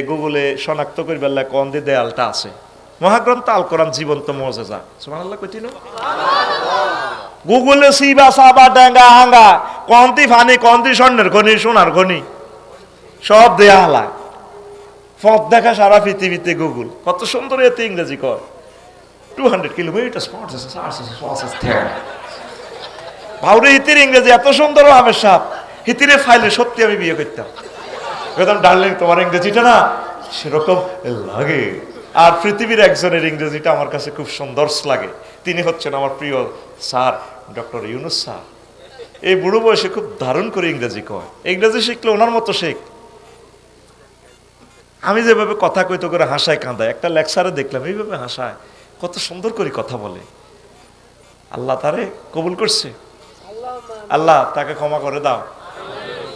A: গুগলে শনাক্ত করিবার লাগে কোন দিয়ে দেয়ালটা আছে। মহাগ্রন্থ আল কোরআন জীবন্ত মুজিজা। সুবহানাল্লাহ কইতিন গুগলে সিবা সাবা ডাঙ্গা হাঙ্গা কোনটি ফানি কোনটি স্বর্ণের খনি সোনার খনি সব দেয়ালা পথ দেখা সারা পৃথিবীতে গুগল। কত সুন্দর এতে ইংরেজি কয় 200 কিলোমিটার ভাউরে হিতির ইংরেজি এত সুন্দর আমের সাপ হিতিরে ফাইলে সত্যি আমি বিয়ে করতাম, ডার্লিং তোমার ইংরেজিটা না সেরকম লাগে। আর পৃথিবীর একজনের ইংরেজিটা আমার কাছে খুব সুন্দর লাগে, তিনি হচ্ছেন আমার প্রিয় স্যার ডক্টর ইউনুস স্যার। এই বুড়ো বয়সে খুব দারুণ করে ইংরেজি কয়, ইংরেজি শিখলে ওনার মতো শেখ। আমি যেভাবে কথা কইতো করে হাসায় কাঁদায়, একটা লেকচারে দেখলাম এইভাবে হাসায়, কত সুন্দর করে কথা বলে। আল্লাহ তারে কবুল করছে, আল্লাহ তাকে ক্ষমা করে দাও,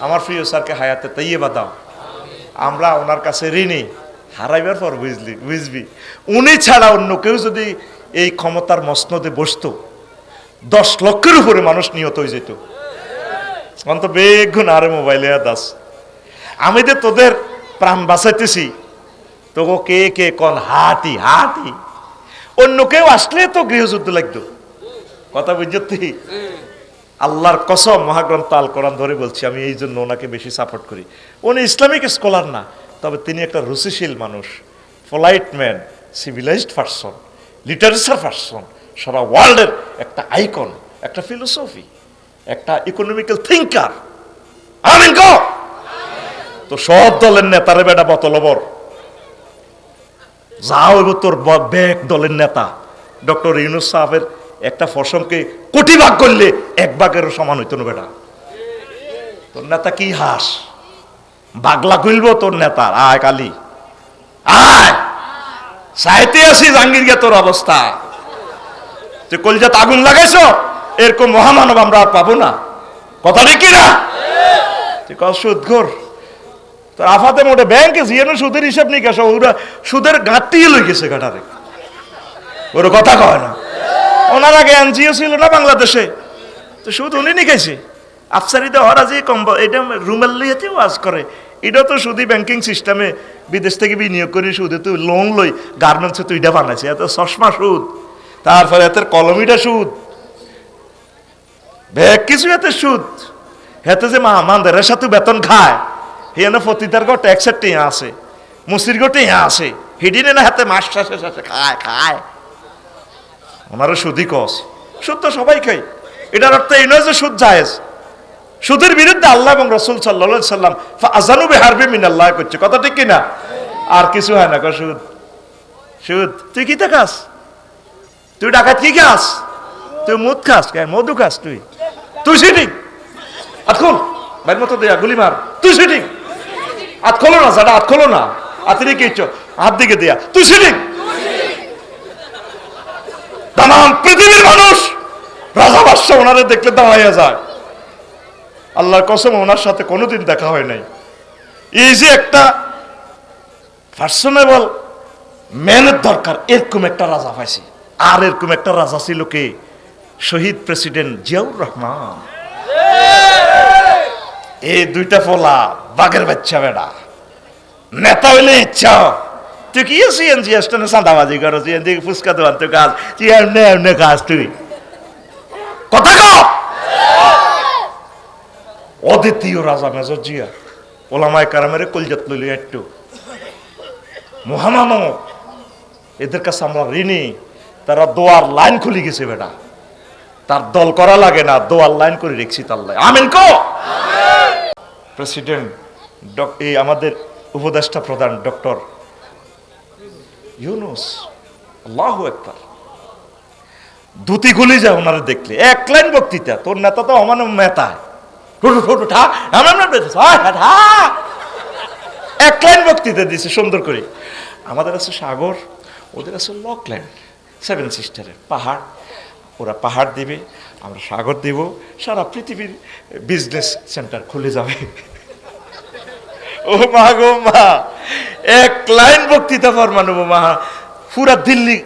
A: আমার প্রিয় স্যারকে হায়াতে তাইয়্যিবা দাও। আমরা ওনার কাছে ঋণী, হারাইবার পর বুঝবি উনি ছাড়া অন্য কেউ যদি এই ক্ষমতার মসনদে বসতো 10 লক্ষের উপরে মানুষ নিহত হয়ে যেত। অন্ত বেগুন আরে মোবাইলে দাস আমি যে তোদের প্রাণ বাঁচাইতেছি, তোকে কে কে কন হাতি হাতি, অন্য কেউ আসলে তো গৃহযুদ্ধ লাগতো। কথা বুঝতে আল্লাহর কসম মহাগ্রন্থ আল কোরআন ধরে বলছি, আমি এই জন্য ওনাকে বেশি সাপোর্ট করি। উনি ইসলামিক স্কলার না, তবে তিনি একটা রুচিশীল মানুষ, polite man, civilized person, literature person, সারা ওয়ার্ল্ডের একটা আইকন, একটা ফিলোসফি, একটা ইকোনমিক্যাল থিঙ্কার। আমিন গো। তো সব দলের নেতারে বেটা বতলবর যাও তোর ব্যাগ দলের নেতা ডক্টর ইউনুস সাহেবের একটা ফসলকে কোটি ভাগ করলে 1 ভাগেরও সমান হইতো না বেটা। তোর নেতা কি হাস বাগলা কইলবো তোর নেতা, আয় কালি আয় সাইতে আসি জাহাঙ্গীর গে তোর অবস্থা, তুই কলজাত আগুন লাগাইছ, এরকম মহামানব আমরা আর পাবো না। কথা দেখি না তুই কল সুদঘর তোর আফাতে মোটে ব্যাংকে জিয়ানো সুদের হিসাব নিকাশ, ওরা সুদের গাঁটিয়ে লই গেছে গাটারে, ওর কথা কয় না। ওনার আগে এনজিও ছিল না বাংলাদেশে, তো সুদ উনি নিকাইছে। আফসারিতে হরাজি কম এটা রুমেল লিয়েতে ওয়াজ করে, এটা তো সুদি ব্যাংকিং সিস্টেমে বিদেশ থেকে বিনিয়োগ করি সুদে তুই লোন লই গার্মেন্টসে তুই এটা বানাইছে, এত চশমা সুদ, তারপরে এত কলমিটা সুদ, ব্যাগ কিছু এতে সুদ, হেতে যে মানদের সাথে বেতন খায় হিয়ানো ফতিদার গো ট্যাক্সের টিয়া আছে, মুসির গো টিয়া আছে, হিডিনে না হাতে মাস শেষে শেষে খায় খায়, ওনারও সুদি কস। সুদ তো সবাই খাই, এটার অর্থ এই নয় যে সুদ জায়েজ। সুদের বিরুদ্ধে আল্লাহ এবং রাসূল সাল্লাল্লাহু আলাইহি সাল্লাম ফাআযানু বিহারবি মিনাল্লাহ করছে, কথা ঠিক কিনা? আর কিছু হয় না। সুদ সুদ তুই কি খাস? তুই ডাকাত কি খাস? তুই মদ খাস? মধু খাস? তুই তুই সিটিং হাত খোল, বাইর মতো দেয়া গুলি মার, তুই সিটিং হাত খোলো না, যাটা হাত খোলো না, হাতে কি হাত দিকে দেয়া, তুই সিটিং। তাম পৃথিবীর মানুষ রাজা বাদশা ওনারে দেখলে দাঁড়াইয়া যায়। আল্লাহর কসম ওনার সাথে কোনোদিন দেখা হয় নাই। এই যে একটা পার্সোনেবল ম্যানের দরকার, এরকম একটা রাজা পাইছি। আর এরকম একটা রাজা ছিল কে? শহীদ প্রেসিডেন্ট জিয়াউর রহমান। এই দুইটা ফোলা বাঘের বাচ্চা বেড়া, নেতা হইলে ইচ্ছা। তুই কি সিএনজি স্টেশনে চাঁদাবাজি করো, সিএনজি ফুচকা দেওয়ার তো কাজ, তুই এমনি এমনি কাজ, তুই কথা কও। অদ্বিতীয় রাজা মেজর জিয়া ওলামায়ে কেরামের কলজাত লইল একটু মহামানব, এদের কাছে আমরা ঋণী। তারা দোয়ার লাইন খুলে গেছে বেটা, তার দল করা লাগে না, দোয়ার লাইন করে রেখছি তার লাই। আমিন কো। প্রেসিডেন্ট এই আমাদের উপদেষ্টা প্রধান ডক্টর ইউনূস, আল্লাহু আকবার, ধুতি খুলে যায় ওনারা দেখলে। এক লাইন বক্তৃতা, তোর নেতা তো আমার মেতায়, এক লাইন বক্তৃতা দিয়েছে সুন্দর করে। আমাদের আছে সাগর, ওদের আছে লকল্যান্ড, 7 সিস্টারের পাহাড়। ওরা পাহাড় দিবে, আমরা সাগর দিব, সারা পৃথিবীর বিজনেস সেন্টার খুলে যাবে। ও মা গো মা, এক লাইন বক্তৃতা ফরমানব মা, পুরা দিল্লি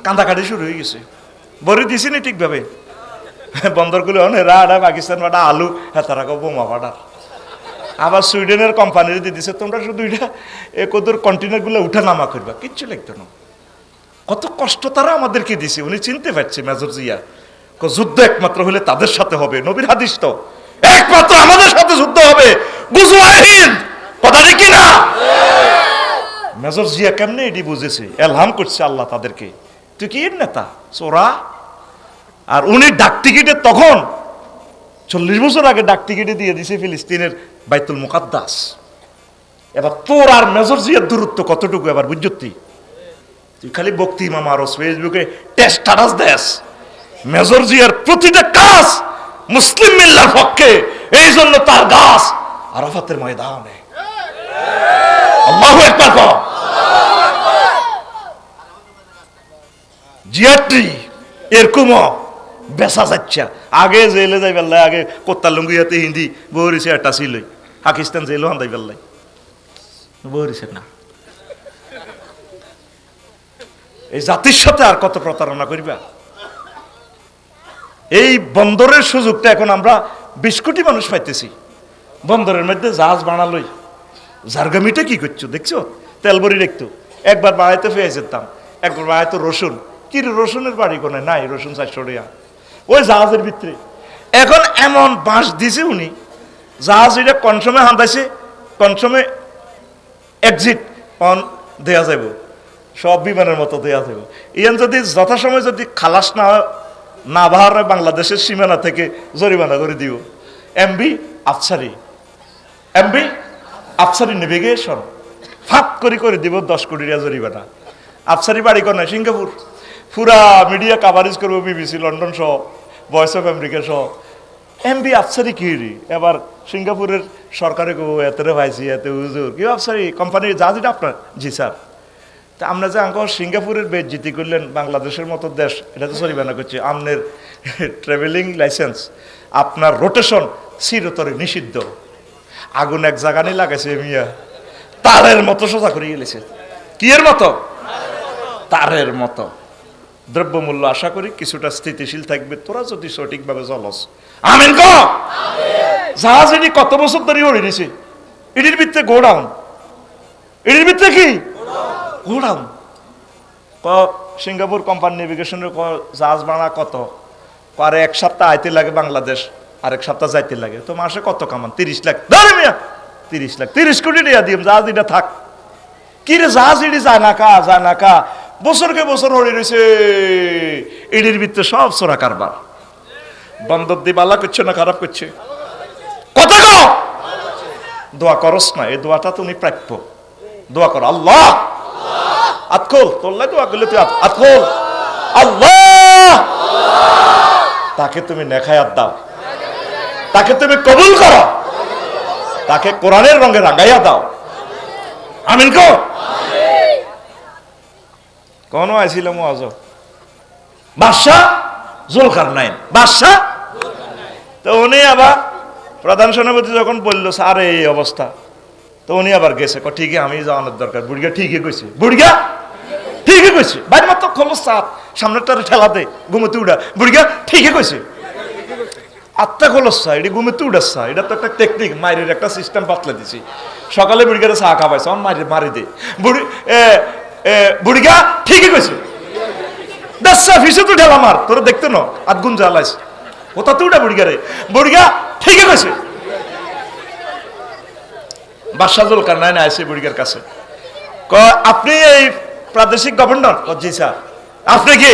A: কান্দাকাটি শুরু হয়ে গেছে। বলে দিছি নি ঠিকভাবে বন্দরগুলো, রাডা পাকিস্তান বাটা আলু, হ্যাঁ তারা বোমা ফাটার। আবার সুইডেনের কোম্পানির দিয়ে দিছে, তোমরা শুধু এটা কদর কন্টেনার গুলো উঠা নামা করবা, কিচ্ছু লাগতো না। কত কষ্ট তারা আমাদেরকে দিছে, উনি চিনতে পারছে মেজর জিয়া। যুদ্ধ একমাত্র হলে তাদের সাথে হবে, নবীর হাদিস তো, একমাত্র আমাদের সাথে যুদ্ধ হবে। কথা ঠিক না? মেজর জিয়া কেমনে এটি বুঝেছে, এলহাম করছে আল্লাহ তাদেরকে। তুই কি এর নেতা সোরা? আর উনি ডাক টিকিটে তখন 40 বছর আগে ডাক টিকিটে দিয়ে দিছে ফিলিস্তিনের বাইতুল মুকাদ্দাস। এবার তোর আর মেজর জিয়ার দূরত্ব কতটুকু এবার বুঝতি? তুই খালি বক্তি মামারস, ফেসবুকে টেস্ট স্ট্যাটাস দেস, মেজর জিয়ার প্রতিটা কাজ মুসলিম মিল্লার পক্ষে, এই জন্য তার গাছ আরাফাতের ময়দানে। আল্লাহু আকবার। জিয়াত্রী এরকম বেসা যাচ্ছা, আগে জেলে যাই বেল্লাই, আগে কোত্তা লুঙ্গিয়াতে হিন্দি বহরিছে একটা ছিল, পাকিস্তান জেলও হান্দাই বেল্লাই বহরিছে না। এই জাতির সাথে আর কত প্রতারণা করিবা? এই বন্দরের সুযোগটা এখন আমরা 20 কোটি মানুষ পাইতেছি। বন্দরের মধ্যে জাহাজ বানালই, জারগামিটা কি করছো দেখছো? তেল ভরি দেখতো, একবার বাড়াইতে পেঁয়াজের দাম, একবার বাড়াইতো রসুন। কি রসুনের বাড়ি কোনে নাই, রসুন 400 টাকা ওই জাহাজের ভিতরে। এখন এমন বাঁশ দিছে উনি, জাহাজ এটা কনসমে হান্দাইছে, কনসমে এক্সিট অন দেয়া যাব, সব বিমানের মতো দেয়া যাব। ইয়ান যদি যথাসময় যদি খালাস না বাহারে বাংলাদেশের সীমানা থেকে জরিমানা করে দিব। এমবি আফসারি নেভিগেশন ফাঁক করে দিব 10 কোটি টাকা জরিমানা। আফসারি বাড়ি কোন সিঙ্গাপুর, পুরা মিডিয়া কাভারেজ করবো, বিবিসি লন্ডন সহ, ভয়েস অফ আমেরিকা সহ। এমবি আফসারি কি? এবার সিঙ্গাপুরের সরকারে কো এতরে ভাইছি, এত হুজুর কি আফসারি কোম্পানির জাহাজ এটা আপনার? জি স্যার। তা আমরা যে আঙ্ক সিঙ্গাপুরের বেজ্জিতি করলেন, বাংলাদেশের মতো দেশ, এটা তো জরিমানা করছে। আপনার ট্রাভেলিং লাইসেন্স, আপনার রোটেশন চিরতরে নিষিদ্ধ। আগুন এক জায়গা নিয়ে লাগাইছে মিয়া, তারের মতো সোজা করে গেলেছে। কি এর মতো? তারের মতো। দ্রব্যমূল্য আশা করি কিছুটা স্থিতিশীল থাকবে, তোরা যদি সঠিকভাবে চলস। আমিন কো। জাহাজ এটি কত বছর ধরে উড়ে দিছে, এটির ভিতরে গোডাউন, এটির ভিতরে কি গোডাউন। সিঙ্গাপুর কোম্পানি নেভিগেশনের জাহাজ ভাড়া কত? আর 1 সপ্তাহ আইতে লাগে বাংলাদেশ, আর 1 সপ্তাহ যাইতে লাগে, তো মাসে কত কামান? 30 লাখ। ধরে মিয়া 30 লাখ, 30 কোটি টাকা দিম জাহাজ এটা থাক। কি রে জাহাজ এটি যায় না কা বছরকে বছর হয়ে রয়েছে, এটির ভিতরে সব চোরা কারবার। বন্দর দিয়ে বালা করছে না খারাপ করছে? কথা কও। দোয়া করস না, এই দোয়াটা তুমি প্রাপ্য। দোয়া কর, আল্লাহ আতখোল, তোল্লাই দোয়া করলে তুই আতখোল, আল্লাহ তাকে তুমি নেখায়াত দাও, তাকে তুমি কবুল করো, তাকে কোরআনের রঙে রাঙাইয়া দাও। আমিন কো। কোন আইছিল আজ বাদশাহ জুলকারনাইন, বাদশাহ। তো উনি আবার প্রধান সেনাপতি যখন বললো স্যার এই অবস্থা, তো উনি আবার গেছে, ঠিকই আমি যাওয়ানোর দরকার। বুড়িয়া ঠিকই কইছে, বুড়িয়া ঠিকই কইছে, বাইরে মাত্র খোলো সাপ, সামনেরটারে ঠেলা দে, ঘুমোতে উড়া। বুড়িগা ঠিকই কইছে, আত্মা খোলসা, এটি ঘুমোতে উড়াচ্ছা, এটা তো একটা টেকনিক, মায়ের একটা সিস্টেম পাতলে দিছি। সকালে বুড়িগারে চা খাওয়াইছে, আমার মায়ের মারি দে, বুড়িগা ঠিকই কইছে, দাসা ফিসে তো ঠেলা মার, তোরা দেখতে ন আধ গুণ জ্বালাইস, ওটা তো উঠা বুড়িগারে, বুড়িগা ঠিকই কইছে। বাদশাহ জুলকারনাইন আইছে বুড়িগার কাছে, আপনি এই প্রাদেশিক গভর্নর? জি স্যার। আপনি কি?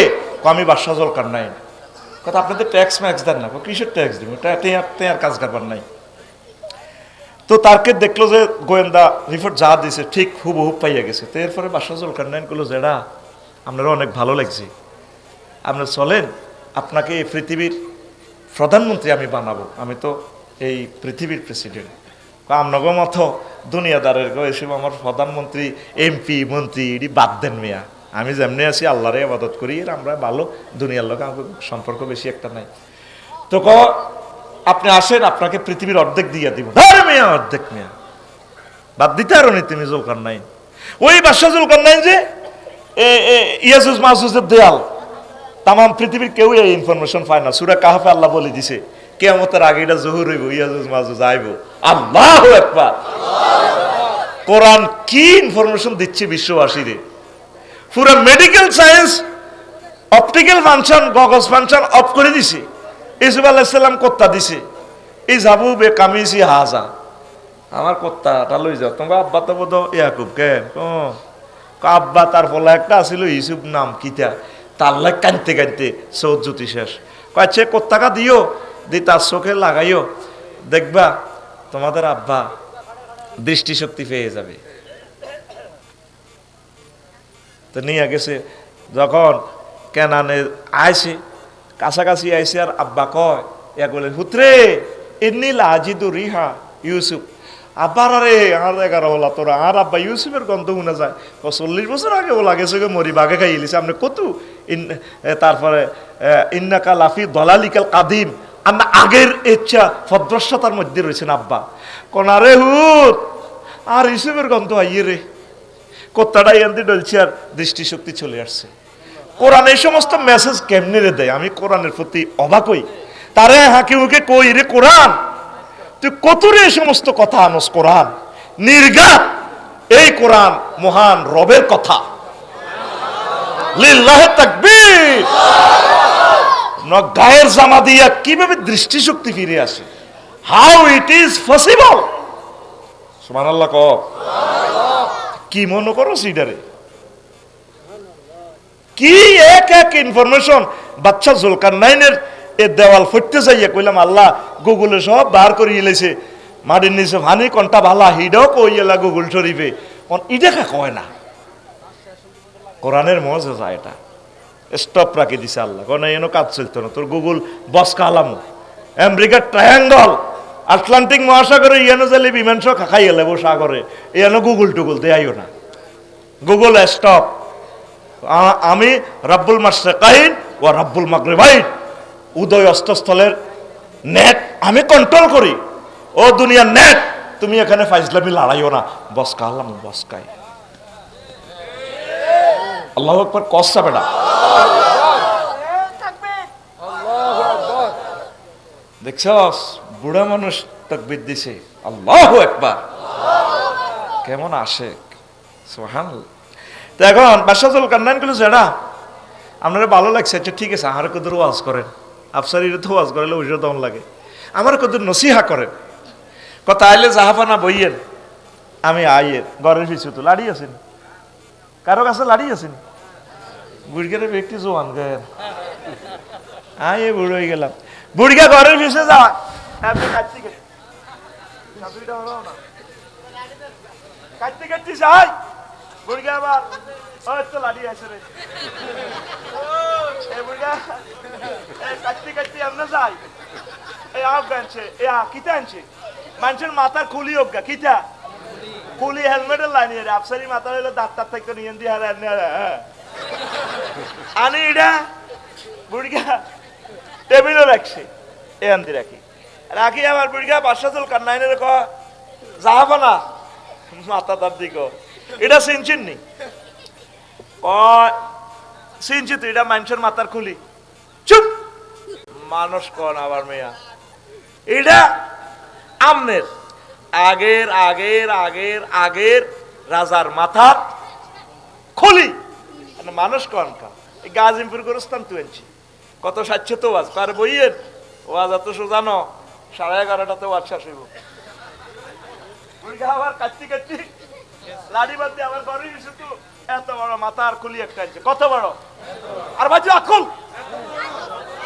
A: আমি বাদশাহ জুলকারনাইন। কথা আপনাদের ট্যাক্স ম্যাক্স দেন না? কিসের ট্যাক্স দিব, আর কাজ কারবার নাই। তো তারকে দেখলো যে গোয়েন্দা রিপোর্ট যা দিছে ঠিক হুবহু পাইয়া গেছে। তো এরপরে বাদশাহ জুলকারনাইন গুলো যেটা আপনারা অনেক ভালো লাগছে, আপনারা চলেন, আপনাকে এই পৃথিবীর প্রধানমন্ত্রী আমি বানাবো, আমি তো এই পৃথিবীর প্রেসিডেন্ট। আপনাকে মতো দুনিয়াদারের এসব আমার প্রধানমন্ত্রী এমপি মন্ত্রী এটি বাদ দেন মিয়া, আমি যেমনি আছি আল্লাহরে ইবাদত করি, আমরা ভালো, দুনিয়ার লোক আমাকে সম্পর্ক বেশি একটা নাই। তো আপনি আসেন, আপনাকে পৃথিবীর অর্ধেক দিয়ে দিব। আরে মিয়া অর্ধেক মিয়া বাদ দিতে আরো নি তুমি জুলকারনাইন। ওই বাদশাহ জুলকারনাইন যে ইয়াজুজ মাহুজের দেয়াল, তাম পৃথিবীর কেউ এই ইনফরমেশন পায় না। সূরা কাহফে আল্লাহ বলে দিছে কিয়ামতের আগে এটা জহুর হইব, ইয়াজুজ মাহুজ আইব। আল্লাহু আকবার। কোরআন কি ইনফরমেশন দিচ্ছে বিশ্ববাসীরে, পুরো medical science optical function, goggles function of করে দিছে। ইউসুফ আলাইহিস সালাম কোত্তা দিছে, এই যাবু বে কামিছি হাজা, আমার কোত্তাটা লই যাও। তোমার আব্বা তো বোধ ইয়াকুব কেন আব্বা, তার ফলে একটা আছিল ইউসুফ নাম কিতা, তার লাগ কানতে কানতে চৌধ জ্যোতি শেষ। কয়েছে কোত্তাকা দিও, দি তার চোখে লাগাইও, দেখবা তোমাদের আব্বা দৃষ্টিশক্তি পেয়ে যাবে। তো নিয়ে গেছে, যখন কেনানে আইসে কাছাকাছি আইসে, আর আব্বা কয় ইয়া বলেন পুত্রে এমনি লাজিদু রিহা ইউসুফ। আব্বার আরে আর 11 হলা তোরা, আর আব্বা ইউসুফের গন্ধ শুনে যায়। 40 বছর আগে ওলা গেছে মরি বাঘে খাই এলিছে আপনি কত। তারপরে ইন্নাকা লাফি দলালিকাল কাদিম, আমরা আগের ইচ্ছা ভদ্রস্বতার মধ্যে রয়েছেন আব্বা। কোনারে হুত আর ইউসুফের গন্ধ আইয়ে রে, কোত্তাটা ইয়ান্তি ডলছে আর দৃষ্টিশক্তি চলে আসছে। কোরআন এই সমস্ত মেসেজ কেমনে রে দেয়, আমি কোরআনের প্রতি অবাক হই। তারে হাঁকে মুখে কই রে কোরআন, তুই কত রে এই সমস্ত কথা আনস, কোরআন নির্ঘাত, এই কোরআন মহান রবের কথা। লিল্লাহি তাকবীর। গায়ের জামা দিয়া কিভাবে দৃষ্টিশক্তি ফিরে আসে, হাউ ইট ইজ পসিবল। সুবহানাল্লাহ কও, কি মনে করো সিডারে, কি এক এক ইনফরমেশন। বাদশা জুলকারনাইনের এ দেওয়াল ফুটতে যাইয়া কইলাম আল্লাহ গুগলে সব বার করে এলেছে, মাটির নিচে ভানি কোনটা ভালা হিডও কই এলা গুগল শরীফে, ইটা কয় না। কোরআনের মজা এটা স্টপ রাখি দিছে আল্লাহ, কোন এনো কাজ চলতো না, তোর গুগল বস কালাম আমেরিকার ট্রায়াঙ্গল আটলান্টিক মহাসাগরে ইয়ানো জালি বিমান সহ খাই এলেবো সাগরে, ইয়ানো গুগল টুগল দেয়াইও না, গুগল স্টপ। আমি রাব্বুল মাশরিকাইন ও রাব্বুল মাগরিবাইন, উদয় অস্তস্থলের নেট আমি কন্ট্রোল করি। ও দুনিয়ার নেট, তুমি এখানে ফাইজলামি লড়াইও না, বস কালাম বস কাই। আল্লাহু আকবার কসা বেটা। দেখছস বুড়া মানুষ তাকবীর দিছে, আল্লাহু আকবার, কেমন আসে, সুবহানাল্লাহ। তো এখন বাদশা জুলকারনাইন গুলো যেটা আপনারা ভালো লাগছে, আচ্ছা ঠিক আছে, আমার কদর ওয়াজ করেন, আফসারিরে তো ওয়াজ করালে ওইটা দম লাগে, আমার কদর নসিহা করেন। কথা আইলে জাহাফানা বইয়েন, আমি আইয়ের ঘরের পিছু তো লাড়ি আছেন, কারো কাছে লাড়ি আছেন, বুড়িগারে ব্যক্তি জোয়ান গেন, আইয়ে বুড়ো হয়ে গেলাম, বুড়িগা ঘরের পিছু যা কাটতে কাটতে যাই, বুড়িগা আবার তো লাড়ি আছে রে, বুড়িগা কাটতে কাটতে আমরা যাই, এই আপ আনছে, এ কিতা আনছে, মানুষের মাথার খুলি হোক গা, কিতা খুলি হেলমেটের লাইনি রে, আফসারি মাথার হইলে দাঁত তার থেকে নিয়ে দিয়ে আনি এটা বুড়িগা টেবিলও রাখছে, এ আনতে রাখি রাখি, আমার বুড়িগা বাদশা জুলকারনাইনের ক যাহাবা না মাথা তার দিক, এটা চিনছেন নি, কয় চিনছি তুই এটা মানুষের মাথার খুলি। চুপ, মানুষ কোন আবার মেয়া, এটা আমনের আগের আগের আগের আগের রাজার মাথার খুলি। মানুষ কোন কা এই গাজিমপুর গোরস্থান তুই আনছি কত 60 তো ওয়াজ কার বইয়ের ওয়াজ এত সোজানো 11:30টাতে ওয়াজ শেষ হইব। আবার কাচ্ছি কাচ্ছি লাড়ি বাঁধতে আবার ঘরে এসে তো এত বড় মাথার খুলি একটা আনছে, কত বড়। আর বাজু আকুল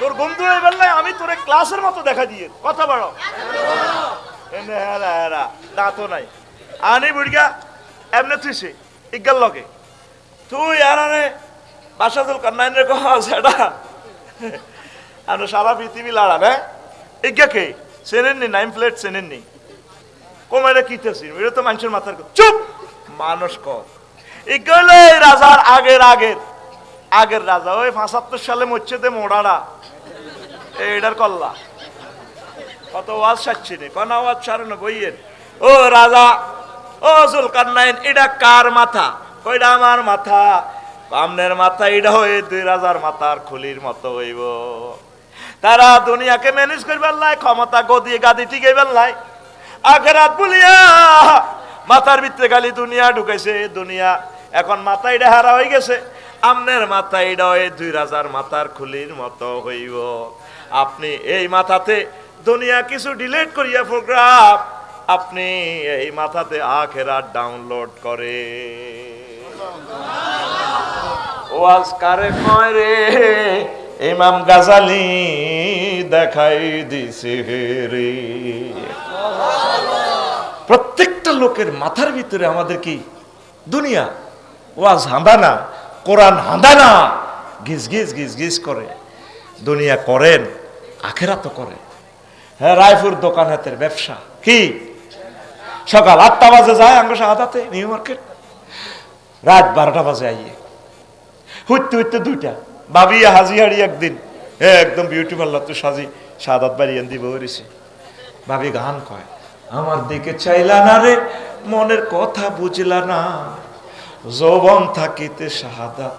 A: তোর বন্ধু হয়ে বললে আমি তোরে ক্লাসের মতো দেখা দিয়ে, কত বড়। এনে হেরা হেরা দাঁতও নাই আনি বুড়িয়া এমনি তুইছে ইজ্ঞাল লগে তুই আর বাসাদুল কান্নাইনের কহ সেটা আমরা সারা পৃথিবী লাড়া না ইজ্ঞা কে চেনেননি, নাইম প্লেট চেনেননি, কমাইরা কিতেছি এটা তো মানুষের মাথার। চুপ, মানুষ কর ইজ্ঞালে রাজার আগের আগের আগের রাজা ওই 75 সালে মরছেতে মোড়াড়া এইটার কল্লা কত ওয়াজ সাচ্ছি নে কোন আওয়াজ সারানো বইয়ের। ও রাজা ও জুলকারনাইন এটা কার মাথা? কইটা আমার মাথা। আমনের মাথা এটা হয়ে 2 রাজার মাথার খুলির মতো হইব। তারা দুনিয়াকে ম্যানেজ করবার লাই, ক্ষমতা গদি গাদি টিকাইবার লাই, আখেরাত বলিয়া মাথার ভিতরে খালি দুনিয়া ঢুকাইছে। দুনিয়া এখন মাথা এটা হারা হয়ে গেছে, আমনের মাথা এটা হয়ে 2 রাজার মাথার খুলির মতো হইব। আপনি এই মাথাতে দুনিয়া কিছু ডিলিট করিয়া প্রোগ্রাম, আপনি এই মাথাতে আখেরাত ডাউনলোড করে। ওয়াজ কারে কয় রে ইমাম গাজালি দেখাই দিছে রে। প্রত্যেকটা লোকের মাথার ভিতরে আমাদের কি দুনিয়া। ওয়াজ হাঁদানা, কোরআন হাঁদানা, গিজ গিজ গিজ গিজ করে। দুনিয়া করেন, আখেরাত করে। হ্যাঁ, রায়পুর দোকান হাতের ব্যবসা কি সকাল 8টা বাজে যায় আঙ্গ শাহাদাতে নিউ মার্কেট, রাত 12টা বাজে আইয়ে হুইতে হুইতে 2টা ভাবিয়া হাজি হাড়ি একদিন একদম বিউটি পার্লার তো সাজি শাহাদাত বাড়ি এনে দিব হয়েছে। ভাবি গান কয় আমার দিকে চাইলা না রে মনের কথা বুঝলা না, যৌবন থাকিতে শাহাদাত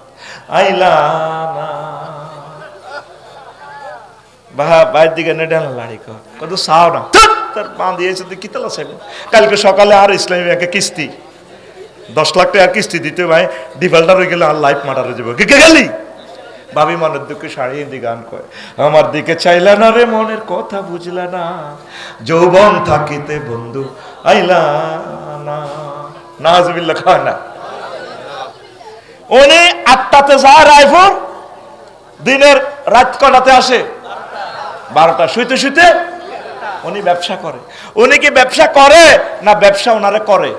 A: আইলা না। বাইরের দিকে নেডাল লাড়ি কত চাও না তার পা দিয়েছে তুই কিতলা চাইব। কালকে সকালে আর ইসলামী ব্যাংকে কিস্তি 10 লাখ টাকা কিস্তি দিতে ভাই, ডিফল্টার হয়ে গেলে আর লাইফ মার্ডার হয়ে যাবো। কে গেলি ভাবি মনের দুঃখে শাড়ি হিন্দি গান কয় আমার দিকে চাইলা না রে মনের কথা বুঝলা না, যৌবন থাকিতে বন্ধু আইলা না। নাজবিল্লাহ কয় না। উনি 8টাতে যায় রায়পুর, দিনের রাত কটাতে আসে 12টা, শুইতে শুইতে উনি ব্যবসা করে। উনি কি ব্যবসা করে না ব্যবসা ওনারে করে?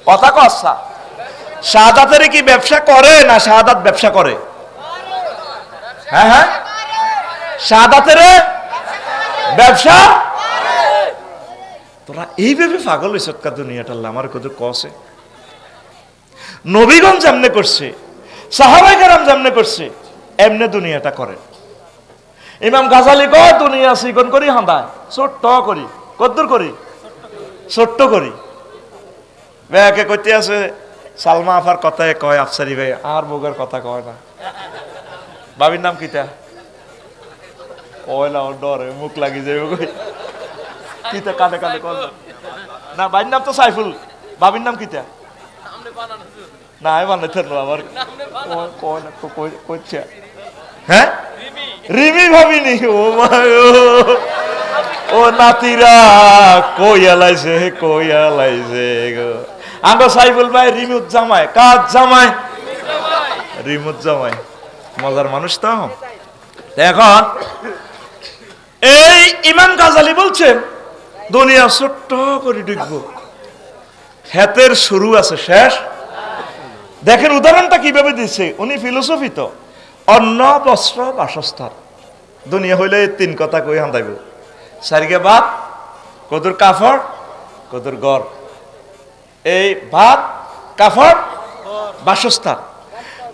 A: কথা কচ্ছা শাহাদাতের কি ব্যবসা করে না শাহাদাত ব্যবসা করে? হ্যাঁ হ্যাঁ, শাহাদাতের ব্যবসা। তোরা এইভাবে পাগল হইছ কা দুনিয়াটা আমার কত কসে। নবীগণ যেমনে করছে, সাহাবায়ে কেরাম যেমনে করছে, এমনে দুনিয়াটা করে। ইমাম গাজালি কয় দুনিয়া চিকন করি হাঁদায়, ছোট্ট করি। কদ্দুর করি? ছোট্ট করি। ব্যাকে কইতে আছে সালমা আফার কথায় কয় আফসারি ভাই আর বউয়ের কথা কয় না। বাবির নাম কিতা কয় না, ডরে মুখ লাগি যাবে কিতা কানে কানে কয় না। বাবির নাম তো সাইফুল, বাবির নাম কিতা না আমি বানাইতে আবার কয় না কইছে। হ্যাঁ রিমি ভাবিনি। ও মা ও নাতিরা কই আলাইছে কই আলাইছে গো। আঙ্গ সাইফুল ভাই রিমুত জামাই। কাজ জামাই? রিমুত জামাই। মজার মানুষ তো। এখন এই ইমাম গাজালি বলছেন দুনিয়া ছোট্ট করে ঢুকবো, হেতের শুরু আছে শেষ। দেখেন উদাহরণটা কিভাবে দিচ্ছে উনি। ফিলোসফি তো অন্ন বস্ত্র বাসস্থান। দুনিয়া হইলে 3 কথা কই হান্দাইব। সারিগে ভাত, কদুর কাপড়, কদুর ঘর। এই ভাত কাপড় বাসস্থান।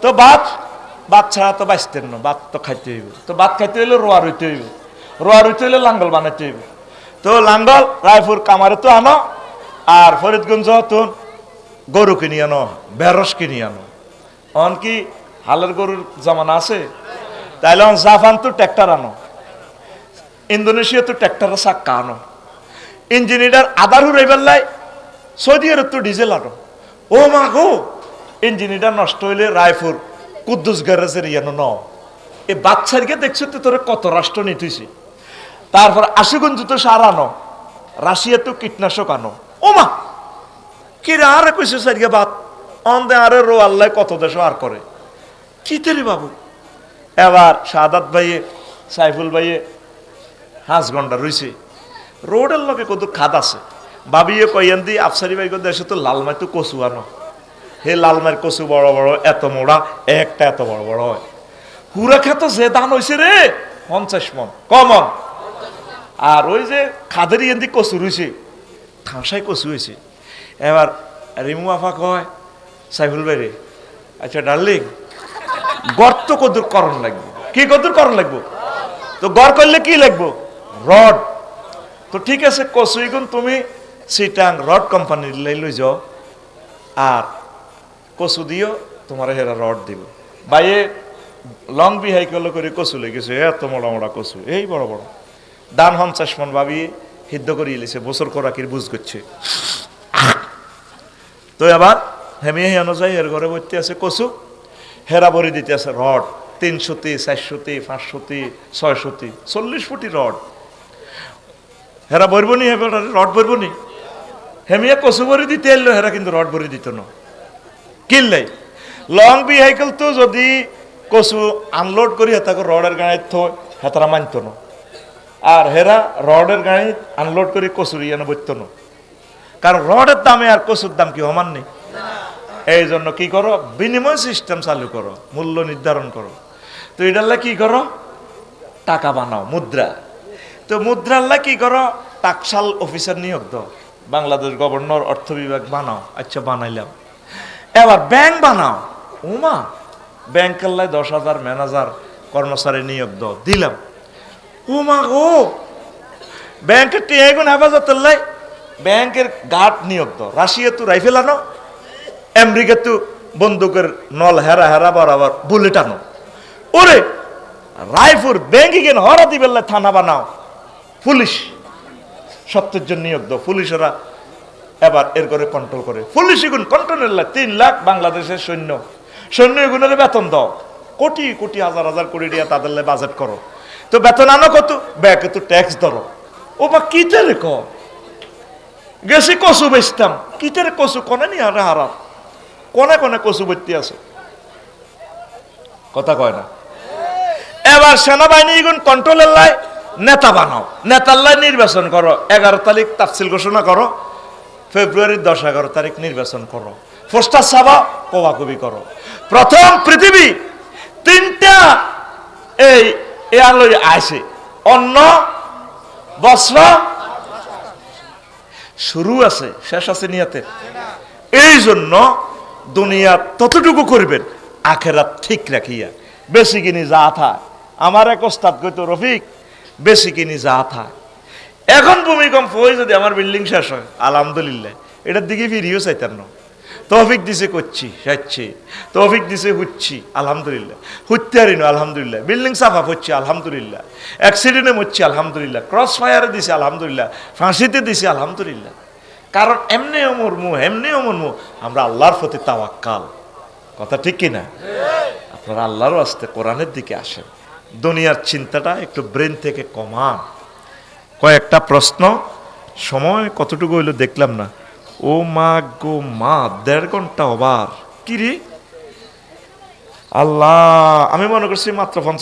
A: তো ভাত ছাড়া তো বাঁচতেন না, ভাত তো খাইতে হইব। তো ভাত খাইতে হইলে রোয়া রইতে হইব, রোয়া রইতে হইলে লাঙ্গল বানাইতে হইব। তো লাঙ্গল রায়পুর কামারে তো আনো, আর ফরিদগঞ্জ তো গরু কিনে আনো, বেরস কিনে আনো। অন কি হালের গরুর জামানা আছে? তাইলে অন জাপান তো ট্র্যাক্টর আনো, ইন্দোনেশিয়া তো ট্র্যাক্টরের চাক্কা আনো, ইঞ্জিনিয়ার আদার হুরাই বেল্লাই সৌদি আরব তো ডিজেল আনো। ও মা গো, ইঞ্জিনিয়ার নষ্ট হইলে রায়পুর কুদ্দুস গ্যারেজের ইয়ানো ন। এই বাচ্চারিকে দেখছো তো তোরা কত রাষ্ট্র নিতেছি। তারপর আশুগঞ্জ তো সার আনো, রাশিয়া তো কীটনাশক আনো। ও মা কিরে আরে কইছে সারিয়া বাত অন্দে আরে রো আল্লাহ কত দেশ আর করে কি তেরে বাবু। এবার সাদাত ভাইয়ে সাইফুল ভাইয়ে 5 ঘন্টা রইছে রোডের লগে কত খাদ আছে। বাবিয়ে কইয়ান দি আফসারি ভাই দেশে তো লালমাই তো কচু আনো। হে লালমাইয়ের কচু বড় বড় এত মোড়া, একটা এত বড় বড় হয়। হুরা খেত যে দান হয়েছে রে 50 মন কমন। আর ওই যে খাদের ইয়ান্দি কচু রয়েছে ঠাঁসাই কচু হয়েছে। এবার রিমু আফা কয় সাইফুল ভাই রে, আচ্ছা ডার্লিং গর্ত কদূর করণ লাগবে? কি কদূর করণ লাগবো? তো গড় করলে কি লাগবো? রড। তো ঠিক আছে কচু ইগুন তুমি সিটাং রড কোম্পানির লই যাও, আর কচু দিও তোমার হেরা রড দিব। বাইয়ে লং বিহাইকল করে কচু লেগেছে, এত মোড়া মোড়া কচু এই বড় বড় দান 50 মন ভাবিয়ে সিদ্ধ করে এলেছে, বছর করাকির বুঝ করছে। তো আবার হেমিয়ে হিয়ানো যায়, এর ঘরে ভর্তি আছে কচু, হেরা ভরি দিতে আছে রড 300তে 400তে 500তে 600তে 40 ফুটি রড। হেরা বরবনি রড বরবনি হেমিয়া কচু ভরি দিতে এলো, হেরা কিন্তু রড ভরি দিত না। কিনলাই লং বিহাইকেল তো যদি কচু আনলোড করি হেতাকে রডের গাড়ি থই হেতারা মানত না। আর হেরা রডের গাড়ি আনলোড করে কচুর ইয়ানো বইত না, কারণ রডের দামে আর কচুর দাম কি সমান নেই। এই জন্য কি করো, বিনিময় সিস্টেম চালু করো, মূল্য নির্ধারণ করো। তো এটাল্লা কি করো, টাকা বানাও, মুদ্রা। তো মুদ্রাল্লা কি করো, টাকশাল অফিসার নিয়োগ দাও, বাংলাদেশ গভর্নর অর্থ বিভাগ বানাও। আচ্ছা বানাইলাম। এবার ব্যাংক বানাও, উমা ব্যাংকের 10,000 ম্যানেজার কর্মচারী নিয়োগ দাও, দিলাম। উমা ও ব্যাংকের টিয়াগুন হেফাজতের লাই ব্যাংকের গার্ড নিয়োগ দাও। রাশিয়া তো রাইফেল আনো, আমেরিকা তো বন্দুকের নল হেরা হেরা বরাবর বুলেট আনো। ওরে রায়পুর ব্যাংকে গেন হরা দিবেল্লা থানা বানাও, পুলিশ 70 জন নিয়োগ দাও। পুলিশেরা এবার এর করে কন্ট্রোল করে, পুলিশ এগুন কন্ট্রোলের 3 লাখ বাংলাদেশের সৈন্য, সৈন্য এগুনের বেতন দাও, কোটি কোটি হাজার হাজার কোটি টাকা তাদের বাজেট করো। তো বেতন আনো কত, ব্যাংকে তো ট্যাক্স ধরো। ও বা কিতেরে ক গেছি কচু বেচতাম, কিতেরে কচু কনে নি হারে হারা কনে কনে কচু ভর্তি আছে, কথা কয় না। এবার সেনাবাহিনী এগুন কন্ট্রোলের লাই নেতা বানাও, নেতার লাই নির্বাচন করো। 11 তারিখ তাফসিল ঘোষণা করো, ফেব্রুয়ারির 10-11 তারিখ নির্বাচন করো, পোস্টার ছাপা, কোবাকুবি করো। প্রথম পৃথিবী 3টা এই এয়ারলই আইছে, অন্ন বস্ত্র শুরু আছে শেষ আছে নিয়াতে। এই জন্য দুনিয়া ততটুকু করবেন আখেরাত ঠিক রাখিয়া, বেশি কিনি যা থাক। আমার এক ওস্তাদ কইতো, রফিক বেশি কিনি যা থাক। এখন ভূমিকম্প হয়ে যদি আমার বিল্ডিং শেষ হয় আলহামদুলিল্লাহ, এটার দিকে ফিরিয়েও চাইতেন না। তৌফিক দিছে করছি সাচ্ছি, তৌফিক দিছে হুচ্ছি আলহামদুলিল্লাহ, হুত্যে হারিনো আলহামদুলিল্লাহ, বিল্ডিং সাফা হচ্ছে আলহামদুলিল্লাহ, অ্যাক্সিডেন্টে মরছি আলহামদুলিল্লাহ, ক্রস ফায়ারে দিছে আলহামদুলিল্লাহ, ফাঁসিতে দিছে আলহামদুলিল্লাহ। কারণ এমনিও মরমু এমনিও মরমু, আমরা আল্লাহর প্রতি তাওয়াক্কাল। কথা ঠিক কিনা? আপনারা আল্লাহর আস্তে কোরআনের দিকে আসেন, দুনিয়ার চিন্তাটা একটু ব্রেন থেকে কমান। কয়েকটা প্রশ্ন, সময় কতটুকু হইলো দেখলাম না। ও মা গো মা, 1.5 ঘন্টা ওভার। কি রে আল্লাহ, আমি মনে করছি মাত্র 50